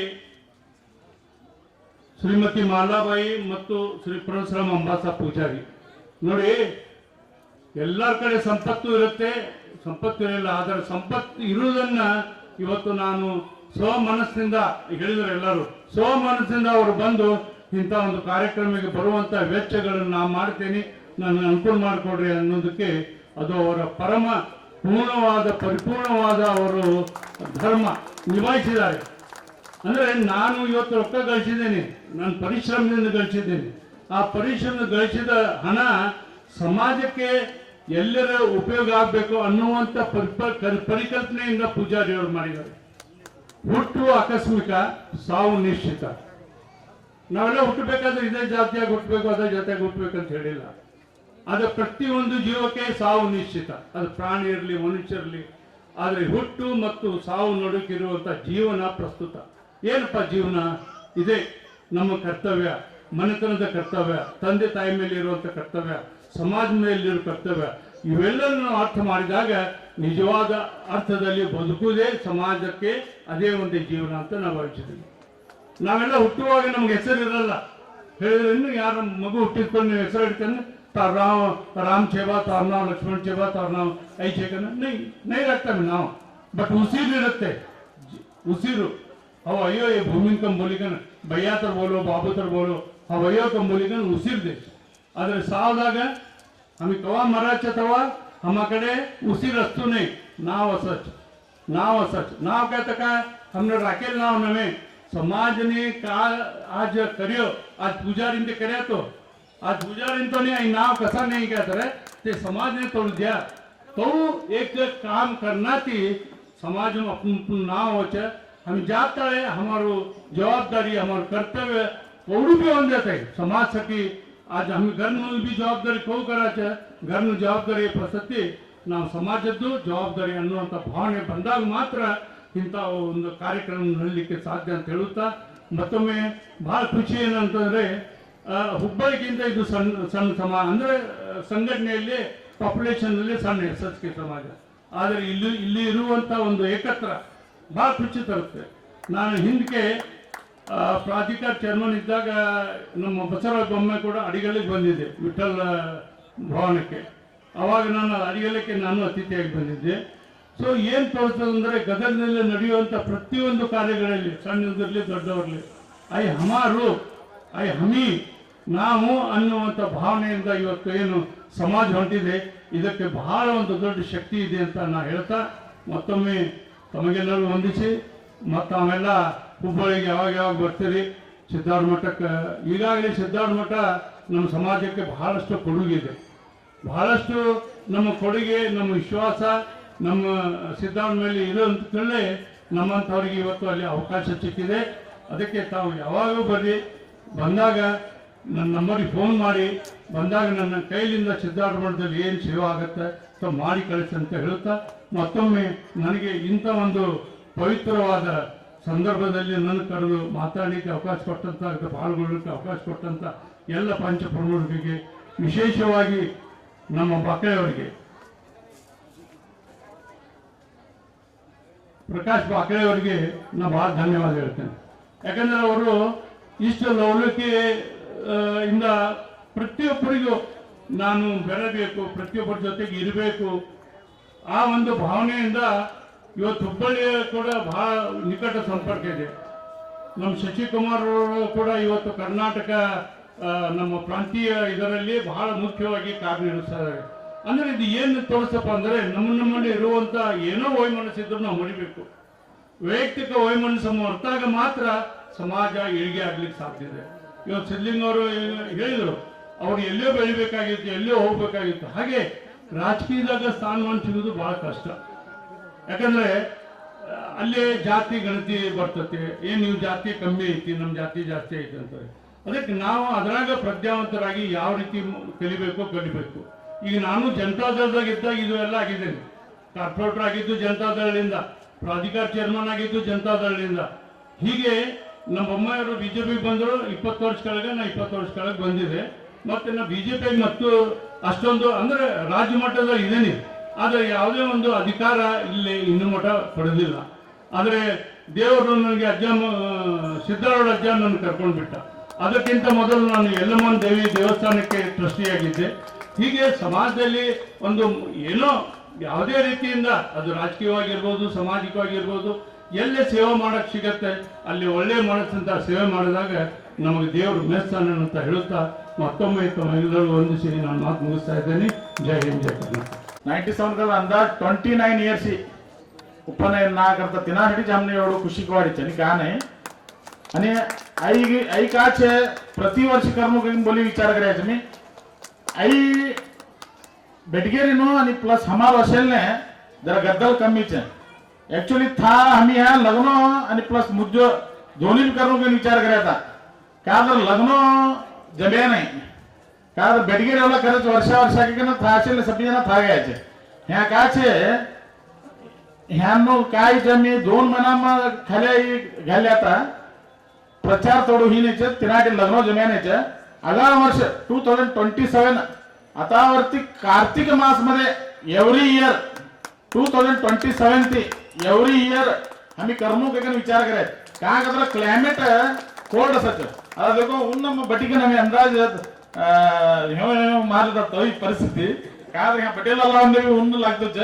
ಶ್ರೀಮತಿ ಮಾಲಾಬಾಯಿ ಮತ್ತು ಶ್ರೀ ಪರಶುರಾಮ ಅಂಬಾಸ ಪೂಜಾರಿ ನೋಡಿ, ಎಲ್ಲರ ಕಡೆ ಸಂಪತ್ತು ಇರುತ್ತೆ, ಸಂಪತ್ತು ಇರಲಿಲ್ಲ. ಆದರೆ ಸಂಪತ್ತು ಇರುವುದನ್ನ ಇವತ್ತು ನಾನು ಸ್ವಮನಸ್ಸಿನಿಂದ ಹೇಳಿದ್ರು, ಎಲ್ಲರೂ ಸ್ವಮನಸ್ಸಿಂದ ಅವರು ಬಂದು ಇಂಥ ಒಂದು ಕಾರ್ಯಕ್ರಮಕ್ಕೆ ಬರುವಂತ ವೆಚ್ಚಗಳನ್ನು ನಾ ಮಾಡ್ತೇನೆ, ನನ್ನ ಅನುಕೂಲ ಮಾಡಿಕೊಡ್ರಿ ಅನ್ನೋದಕ್ಕೆ ಅದು ಅವರ ಪರಮ ಪೂರ್ಣವಾದ ಪರಿಪೂರ್ಣವಾದ ಅವರು ಧರ್ಮ ನಿಭಾಯಿಸಿದ್ದಾರೆ. ಅಂದ್ರೆ ನಾನು ಇವತ್ತು ರೊಕ್ಕ ಗಳಿಸಿದ್ದೇನೆ, ನನ್ನ ಪರಿಶ್ರಮದಿಂದ ಗಳಿಸಿದ್ದೇನೆ. ಆ ಪರಿಶ್ರಮ ಗಳಿಸಿದ ಹಣ ಸಮಾಜಕ್ಕೆ ಎಲ್ಲರ ಉಪಯೋಗ ಆಗಬೇಕು ಅನ್ನುವಂಥ ಪರಿಕಲ್ಪನೆಯಿಂದ ಪೂಜಾರಿ ಅವರು ಮಾಡಿದ್ದಾರೆ. ಹುಟ್ಟು ಆಕಸ್ಮಿಕ, ಸಾವು ನಿಶ್ಚಿತ. ನಾವೆಲ್ಲ ಹುಟ್ಟಬೇಕಾದ್ರೆ ಇದೇ ಜಾತಿಯಾಗಿ ಹುಟ್ಟಬೇಕು, ಅದೇ ಜಾತಿಯಾಗಿ ಹುಟ್ಟಬೇಕಂತ ಹೇಳಿಲ್ಲ. ಅದು ಪ್ರತಿಯೊಂದು ಜೀವಕ್ಕೆ ಸಾವು ನಿಶ್ಚಿತ, ಅದು ಪ್ರಾಣಿ ಇರಲಿ ಮನುಷ್ಯರಿರಲಿ. ಆದರೆ ಹುಟ್ಟು ಮತ್ತು ಸಾವು ನಡುಕಿರುವಂಥ ಜೀವನ ಪ್ರಸ್ತುತ. ಏನಪ್ಪ ಜೀವನ? ಇದೇ ನಮ್ಮ ಕರ್ತವ್ಯ, ಮನೆತನದ ಕರ್ತವ್ಯ, ತಂದೆ ತಾಯಿ ಮೇಲೆ ಇರುವಂಥ ಕರ್ತವ್ಯ, ಸಮಾಜ ಮೇಲಿರೋ ಕರ್ತವ್ಯ. ಇವೆಲ್ಲವನ್ನು ಅರ್ಥ ಮಾಡಿದಾಗ ನಿಜವಾದ ಅರ್ಥದಲ್ಲಿ ಬದುಕುವುದೇ ಸಮಾಜಕ್ಕೆ ಅದೇ ಒಂದು ಜೀವನ ಅಂತ ನಾವು ಭಾವಿಸಿದ್ದೀವಿ. ನಾವೆಲ್ಲ ಹುಟ್ಟುವಾಗ ನಮ್ಗೆ ಹೆಸರು ಇರಲ್ಲ. ಹೇಳಿದ್ರೆ ಇನ್ನು ಯಾರ ಮಗು ಹುಟ್ಟಿದ್ಕೊಂಡು ನೀವು ಹೆಸರು ಇಡ್ತಾನೆ, राम छेबा तार नाम लक्ष्मण छेबा तार नाम ऐसे करना नहीं रखता मैं नाम, बट उसीर रहते उसीरू अव अयो ये भूमि कम बोली कन भैया तर बोलो बाबू तर बोलो अव अयो कम बोली कन उसीर दे. आदरे सावದಾಗ आम्ही कवा मरायचे तवा आम्हाकडे उसीर असतो नाही. नाव असच नाव काय तर काय हमने राखेल नाव नव्हे. समाजने का आज कर्यो, आज पुजारीने कर्या तो आज पुजारींतो नाही नाव कसा नाही काय तर ते समाजने तोड द्या. तो एक काम करना ती समाज में अपन नाव होचे. हम जाता है हमारो जवाबदारी हमारो कर्तव्य कोवडू भी होऊन जाते समाज साठी. आज हम घर में भी जवाबदारी को करायचे, घर में जवाबदारी ಪ್ರಸಕ್ತಿ ನಾವು ಸಮಾಜದ್ದು ಜವಾಬ್ದಾರಿ ಅನ್ನುವಂಥ ಭಾವನೆ ಬಂದಾಗ ಮಾತ್ರ ಇಂಥ ಒಂದು ಕಾರ್ಯಕ್ರಮ ನಡೆಯಲಿಕ್ಕೆ ಸಾಧ್ಯ ಅಂತ ಹೇಳುತ್ತಾ, ಮತ್ತೊಮ್ಮೆ ಬಹಳ ಖುಷಿ ಏನಂತಂದ್ರೆ ಹುಬ್ಬಳ್ಳಿಗಿಂತ ಇದು ಸಣ್ಣ ಅಂದ್ರೆ ಸಂಘಟನೆಯಲ್ಲಿ ಪಾಪ್ಯುಲೇಷನ್ ಅಲ್ಲಿ ಸಣ್ಣ SSK ಸಮಾಜ. ಆದರೆ ಇಲ್ಲಿ ಇರುವಂತ ಒಂದು ಏಕತ್ರ ಬಹಳ ಖುಷಿ ತರುತ್ತೆ. ನಾನು ಹಿಂದಕ್ಕೆ ಪ್ರಾಧಿಕಾರ ಚೇರ್ಮನ್ ಇದ್ದಾಗ ನಮ್ಮ ಬಸವರಾಜ ಬೊಮ್ಮೆ ಕೂಡ ಅಡಿಗಲ್ಲಿಗೆ ಬಂದಿದ್ದೆ ವಿಠಲ್ ಭವನಕ್ಕೆ. ಅವಾಗ ನಾನು ಅಡಿಗಲ್ಲಕ್ಕೆ ನಾನು ಅತಿಥಿಯಾಗಿ ಬಂದಿದ್ದೆ. ಸೊ ಏನು ತೋರಿಸ್ತದಂದ್ರೆ ಗದಗದಲ್ಲಿ ನಡೆಯುವಂಥ ಪ್ರತಿಯೊಂದು ಕಾರ್ಯಗಳಲ್ಲಿ ಸಣ್ಣದಿರಲಿ ದೊಡ್ಡವರಲಿ ಐ ಹಮಿ ನಾವು ಅನ್ನುವಂಥ ಭಾವನೆಯಿಂದ ಇವತ್ತು ಏನು ಸಮಾಜ ಹೊಂಟಿದೆ ಇದಕ್ಕೆ ಬಹಳ ಒಂದು ದೊಡ್ಡ ಶಕ್ತಿ ಇದೆ ಅಂತ ನಾನು ಹೇಳ್ತಾ ಮತ್ತೊಮ್ಮೆ ತಮಗೆಲ್ಲರೂ ವಂದಿಸಿ ಮತ್ತು ಆಮೇಲೆ ಹುಬ್ಬಳ್ಳಿಗೆ ಯಾವಾಗ ಬರ್ತೀರಿ ಸಿದ್ಧಾರ್ಥ ಮಠಕ್ಕೆ. ಈಗಾಗಲೇ ಸಿದ್ಧಾರ್ಥ ಮಠ ನಮ್ಮ ಸಮಾಜಕ್ಕೆ ಬಹಳಷ್ಟು ಕೊಡುಗಿದೆ. ಬಹಳಷ್ಟು ನಮ್ಮ ಕೊಡುಗೆ, ನಮ್ಮ ವಿಶ್ವಾಸ ನಮ್ಮ ಸಿದ್ಧಾರ್ಥ ಮೇಲೆ ಇರೋ ಅಂತಲೇ ನಮ್ಮಂಥವ್ರಿಗೆ ಇವತ್ತು ಅಲ್ಲಿ ಅವಕಾಶ ಸಿಕ್ಕಿದೆ. ಅದಕ್ಕೆ ತಾವು ಯಾವಾಗೂ ಬರ್ರಿ, ಬಂದಾಗ ನನ್ನ ನಂಬರಿಗೆ ಫೋನ್ ಮಾಡಿ, ಬಂದಾಗ ನನ್ನ ಕೈಲಿಂದ ಸಿದ್ಧಾರ್ಥ ಮಠದಲ್ಲಿ ಏನು ಸೇವೆ ಆಗುತ್ತೆ ಸೊ ಮಾಡಿ ಕಳಿಸಿ ಅಂತ ಹೇಳುತ್ತಾ ಮತ್ತೊಮ್ಮೆ ನನಗೆ ಇಂಥ ಒಂದು ಪವಿತ್ರವಾದ ಸಂದರ್ಭದಲ್ಲಿ ನನ್ನ ಕರೆದು ಮಾತಾಡಲಿಕ್ಕೆ ಅವಕಾಶ ಕೊಟ್ಟಂತ, ಪಾಲ್ಗೊಳ್ಳಲಿಕ್ಕೆ ಅವಕಾಶ ಕೊಟ್ಟಂತ ಎಲ್ಲ ಪಂಚಪ್ರಮುಖರಿಗೆ, ವಿಶೇಷವಾಗಿ ನಮ್ಮ ಬಾಕಳೆಯವರಿಗೆ, ಪ್ರಕಾಶ್ ಬಾಕಳೆಯವರಿಗೆ ನಾನು ಭಾಳ ಧನ್ಯವಾದ ಹೇಳ್ತೇನೆ. ಯಾಕಂದ್ರೆ ಅವರು ಇಷ್ಟು ಲವಲವಿಕೆ ಇಂದ ಪ್ರತಿಯೊಬ್ಬರಿಗೂ ನಾನು ಬೆರಬೇಕು, ಪ್ರತಿಯೊಬ್ಬರ ಜೊತೆಗೆ ಇರಬೇಕು ಆ ಒಂದು ಭಾವನೆಯಿಂದ ಇವತ್ತು ಹುಬ್ಬಳ್ಳಿಯ ಕೂಡ ಬಹಳ ನಿಕಟ ಸಂಪರ್ಕ ಇದೆ. ನಮ್ಮ ಶಶಿಕುಮಾರ್ ಅವರು ಕೂಡ ಇವತ್ತು ಕರ್ನಾಟಕ ನಮ್ಮ ಪ್ರಾಂತೀಯ ಇದರಲ್ಲಿ ಬಹಳ ಮುಖ್ಯವಾಗಿ ಕಾರ್ಯನಿರ್ವಹಿಸ್ತಾರೆ. ಅಂದರೆ ಇದು ಏನು ತೋರಿಸಪ್ಪ ಅಂದರೆ ನಮ್ಮಲ್ಲಿ ಇರುವಂಥ ಏನೋ ವೈಮನಸ್ಸಿದ್ರು ನಾವು ಮಡಿಬೇಕು. ವೈಯಕ್ತಿಕ ವೈಮನಸ್ಸು ಹೊರತಾಗ ಮಾತ್ರ ಸಮಾಜ ಏಳಿಗೆ ಆಗ್ಲಿಕ್ಕೆ ಸಾಧ್ಯ ಇದೆ. ಇವತ್ತು ಸಿದ್ಲಿಂಗ್ ಅವರು ಹೇಳಿದರು, ಅವ್ರು ಎಲ್ಲೋ ಬೆಳಿಬೇಕಾಗಿತ್ತು, ಎಲ್ಲೋ ಹೋಗ್ಬೇಕಾಗಿತ್ತು. ಹಾಗೆ ರಾಜಕೀಯದಾಗ ಸ್ಥಾನಮಾನ ಸಿಗೋದು ಬಹಳ ಕಷ್ಟ. ಯಾಕಂದ್ರೆ ಅಲ್ಲೇ ಜಾತಿ ಗಣತಿ ಬರ್ತತೆ, ಏನು ನೀವು ಜಾತಿ ಕಮ್ಮಿ ಐತಿ, ನಮ್ಮ ಜಾತಿ ಜಾಸ್ತಿ ಐತಿ ಅಂತಾರೆ. ಅದಕ್ಕೆ ನಾವು ಅದರಾಗ ಪ್ರಜ್ಞಾವಂತರಾಗಿ ಯಾವ ರೀತಿ ಕಲಿಬೇಕು. ಈಗ ನಾನು ಜನತಾದಳದಾಗ ಇದ್ದಾಗ ಇದು ಎಲ್ಲ ಆಗಿದ್ದೇನೆ. ಕಾರ್ಪೊರೇಟರ್ ಆಗಿದ್ದು ಜನತಾದಳದಿಂದ, ಪ್ರಾಧಿಕಾರ ಚೇರ್ಮನ್ ಆಗಿದ್ದು ಜನತಾದಳದಿಂದ. ಹೀಗೆ ನಮ್ಮ ಬೊಮ್ಮಾಯಿಯವರು ಬಿಜೆಪಿಗೆ ಬಂದರು 20 ವರ್ಷ ಕೆಳಗೆ, ನಾ 20 ವರ್ಷ ಕೆಳಗೆ ಬಂದಿದೆ. ಮತ್ತೆ ನಾ ಬಿಜೆಪಿಗೆ ಮತ್ತು ಅಷ್ಟೊಂದು ಅಂದ್ರೆ ರಾಜ್ಯ ಮಟ್ಟದಲ್ಲಿ ಇದ್ದೇನೆ, ಆದರೆ ಯಾವುದೇ ಒಂದು ಅಧಿಕಾರ ಇಲ್ಲಿ ಇನ್ನೂ ಮಠ ಪಡೆದಿಲ್ಲ. ಆದರೆ ದೇವರು ನನಗೆ ಸಿದ್ಧಾರೂಢ ಅಜ್ಜ ನನ್ನ ಕರ್ಕೊಂಡು ಬಿಟ್ಟ. ಅದಕ್ಕಿಂತ ಮೊದಲು ನಾನು ಯಲ್ಲಮ್ಮನ ದೇವಿ ದೇವಸ್ಥಾನಕ್ಕೆ ಟ್ರಸ್ಟಿಯಾಗಿದ್ದೆ. ಹೀಗೆ ಸಮಾಜದಲ್ಲಿ ಒಂದು ಏನೋ ಯಾವುದೇ ರೀತಿಯಿಂದ ಅದು ರಾಜಕೀಯವಾಗಿರ್ಬೋದು, ಸಾಮಾಜಿಕವಾಗಿರ್ಬೋದು, ಎಲ್ಲೇ ಸೇವೆ ಮಾಡಕ್ ಸಿಗತ್ತೆ ಅಲ್ಲಿ ಒಳ್ಳೆ ಮನಸ್ಸಂತ ಸೇವೆ ಮಾಡಿದಾಗ ನಮಗೆ ದೇವರು ಮೆಚ್ತಾನೆ ಅಂತ ಹೇಳುತ್ತಾ ಮತ್ತೊಮ್ಮೆ ತಮ್ಮೆಲ್ಲರೂ ವಂದಿಸಿ ನಾನು ಮಾತು ಮುಗಿಸ್ತಾ ಇದ್ದೇನೆ. जय हिंद, जय कर्नाटक. 97 का अंदाज 29 इयर्स उपनयन ना करता तिनासाठी हमने एवढं खुशी वाढीचे आणि का नाही. आणि आई काच प्रतिवर्ष कर्म बोली विचार करायचं मी आई बेटगेरीनो आणि प्लस हमार असेल ने जरा गद्दल कमीच ऍक्च्युअली था आम्ही ह्या लग्न आणि प्लस मुद्द दोन्ही करून विचार करायचा. का तर लग्न जम्या नाही, का तर बेटगेरीला खरंच वर्षा ना था असेल सगळी जण था घ्यायचे. ह्या काचे ह्यानो काय जमी 2 महिना खाली घाल्या आता प्रचार तोडू ही नाही तिनाटे लग्न जम्यानेचे. आगामी वर्ष 2027 आता वरती कार्तिक मास मध्ये एव्हरी इयर 2027 ते एव्हरी इयर आम्ही कर्मोक विचार करायचं. का तर क्लायमेट कोल्ड असायचं. आता देखो उन्न बटिके नमी अंदाज मारलं जातं ही परिस्थिती. का तर ह्या पटेलाला उन्न लागतोच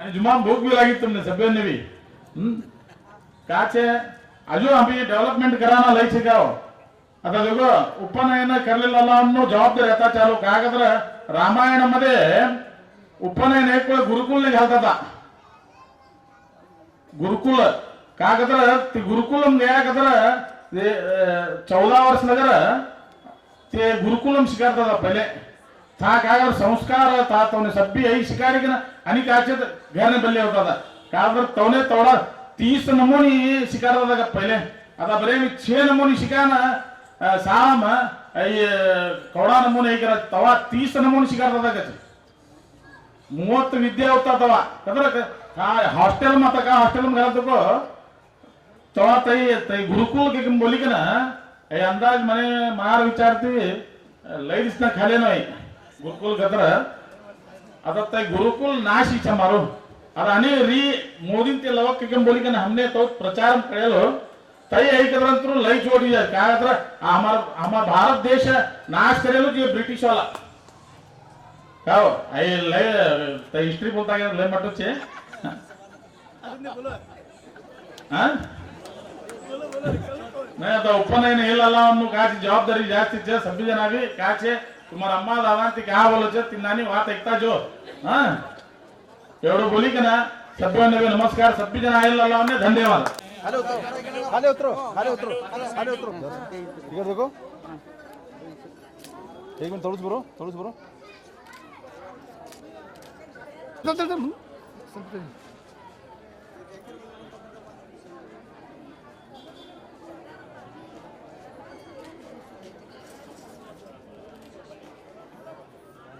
आणि जुमान भूक भी लागित तुमने सगळ्यांनी बी काचे अजून आम्ही डेव्हलपमेंट कराना लई शिकाव. आता देखो उपनयन करलेला ಅನ್ನೋ जबाबदारी आता चालू. का तर रामायण मध्ये उपनयन एक वेळ गुरुकुलने घालतात. गुरुकुल का तर ते गुरुकुलम गया का तर 14 वर्ष नगर ते गुरुकुलम शिकारतात पहिले. था काय संस्कार था तवने सभ्य ही शिकारी की ना आणि काचे घरने बल्ले होता. का तर तवने तोडा 30 नमुनी शिकारतात का पहिले. आता बरे मी 6 नमुनी शिकाना साम कवडा नमुने हे करा तवा 30 नमुने शिकारतात का 30 विद्या होता तवा. तर हॉस्टेल में का हॉस्टेल में घालतो को तवा तई गुरुकुल के बोली के ना अंदाज मने मार विचारते लई दिसना खाले नाही गुरुकुल गतर आता तय गुरुकुल नाश इच्छा मारो आता आणि री मोदी ते लवक के बोली के हमने तो प्रचार करेलो तई आई कदरंतरू लई छोड़ी जाए क्या अगर हमार भारत देश नाश करेलो जो ब्रिटिश वाला क्या हो आई लय तय हिस्ट्री बोलता है लय मटो छे हाँ नाही आता उपनयन हेलालावन्नु काची जवाबदारी जास्ती छे सभी जना भी का छे तुम्हारा अम्मा दादा ते क्या बोलो छे तिन्नानी बात एकता जो हां एवढं बोली का ना सभ्यांना भी नमस्कार सभी जना हेलालावन्ने धन्यवाद खाली उतरो खाली उतरो खाली उतरो खाली उतरो इधर देखो एक मिनट थोड़ा सा बरो चल चल चल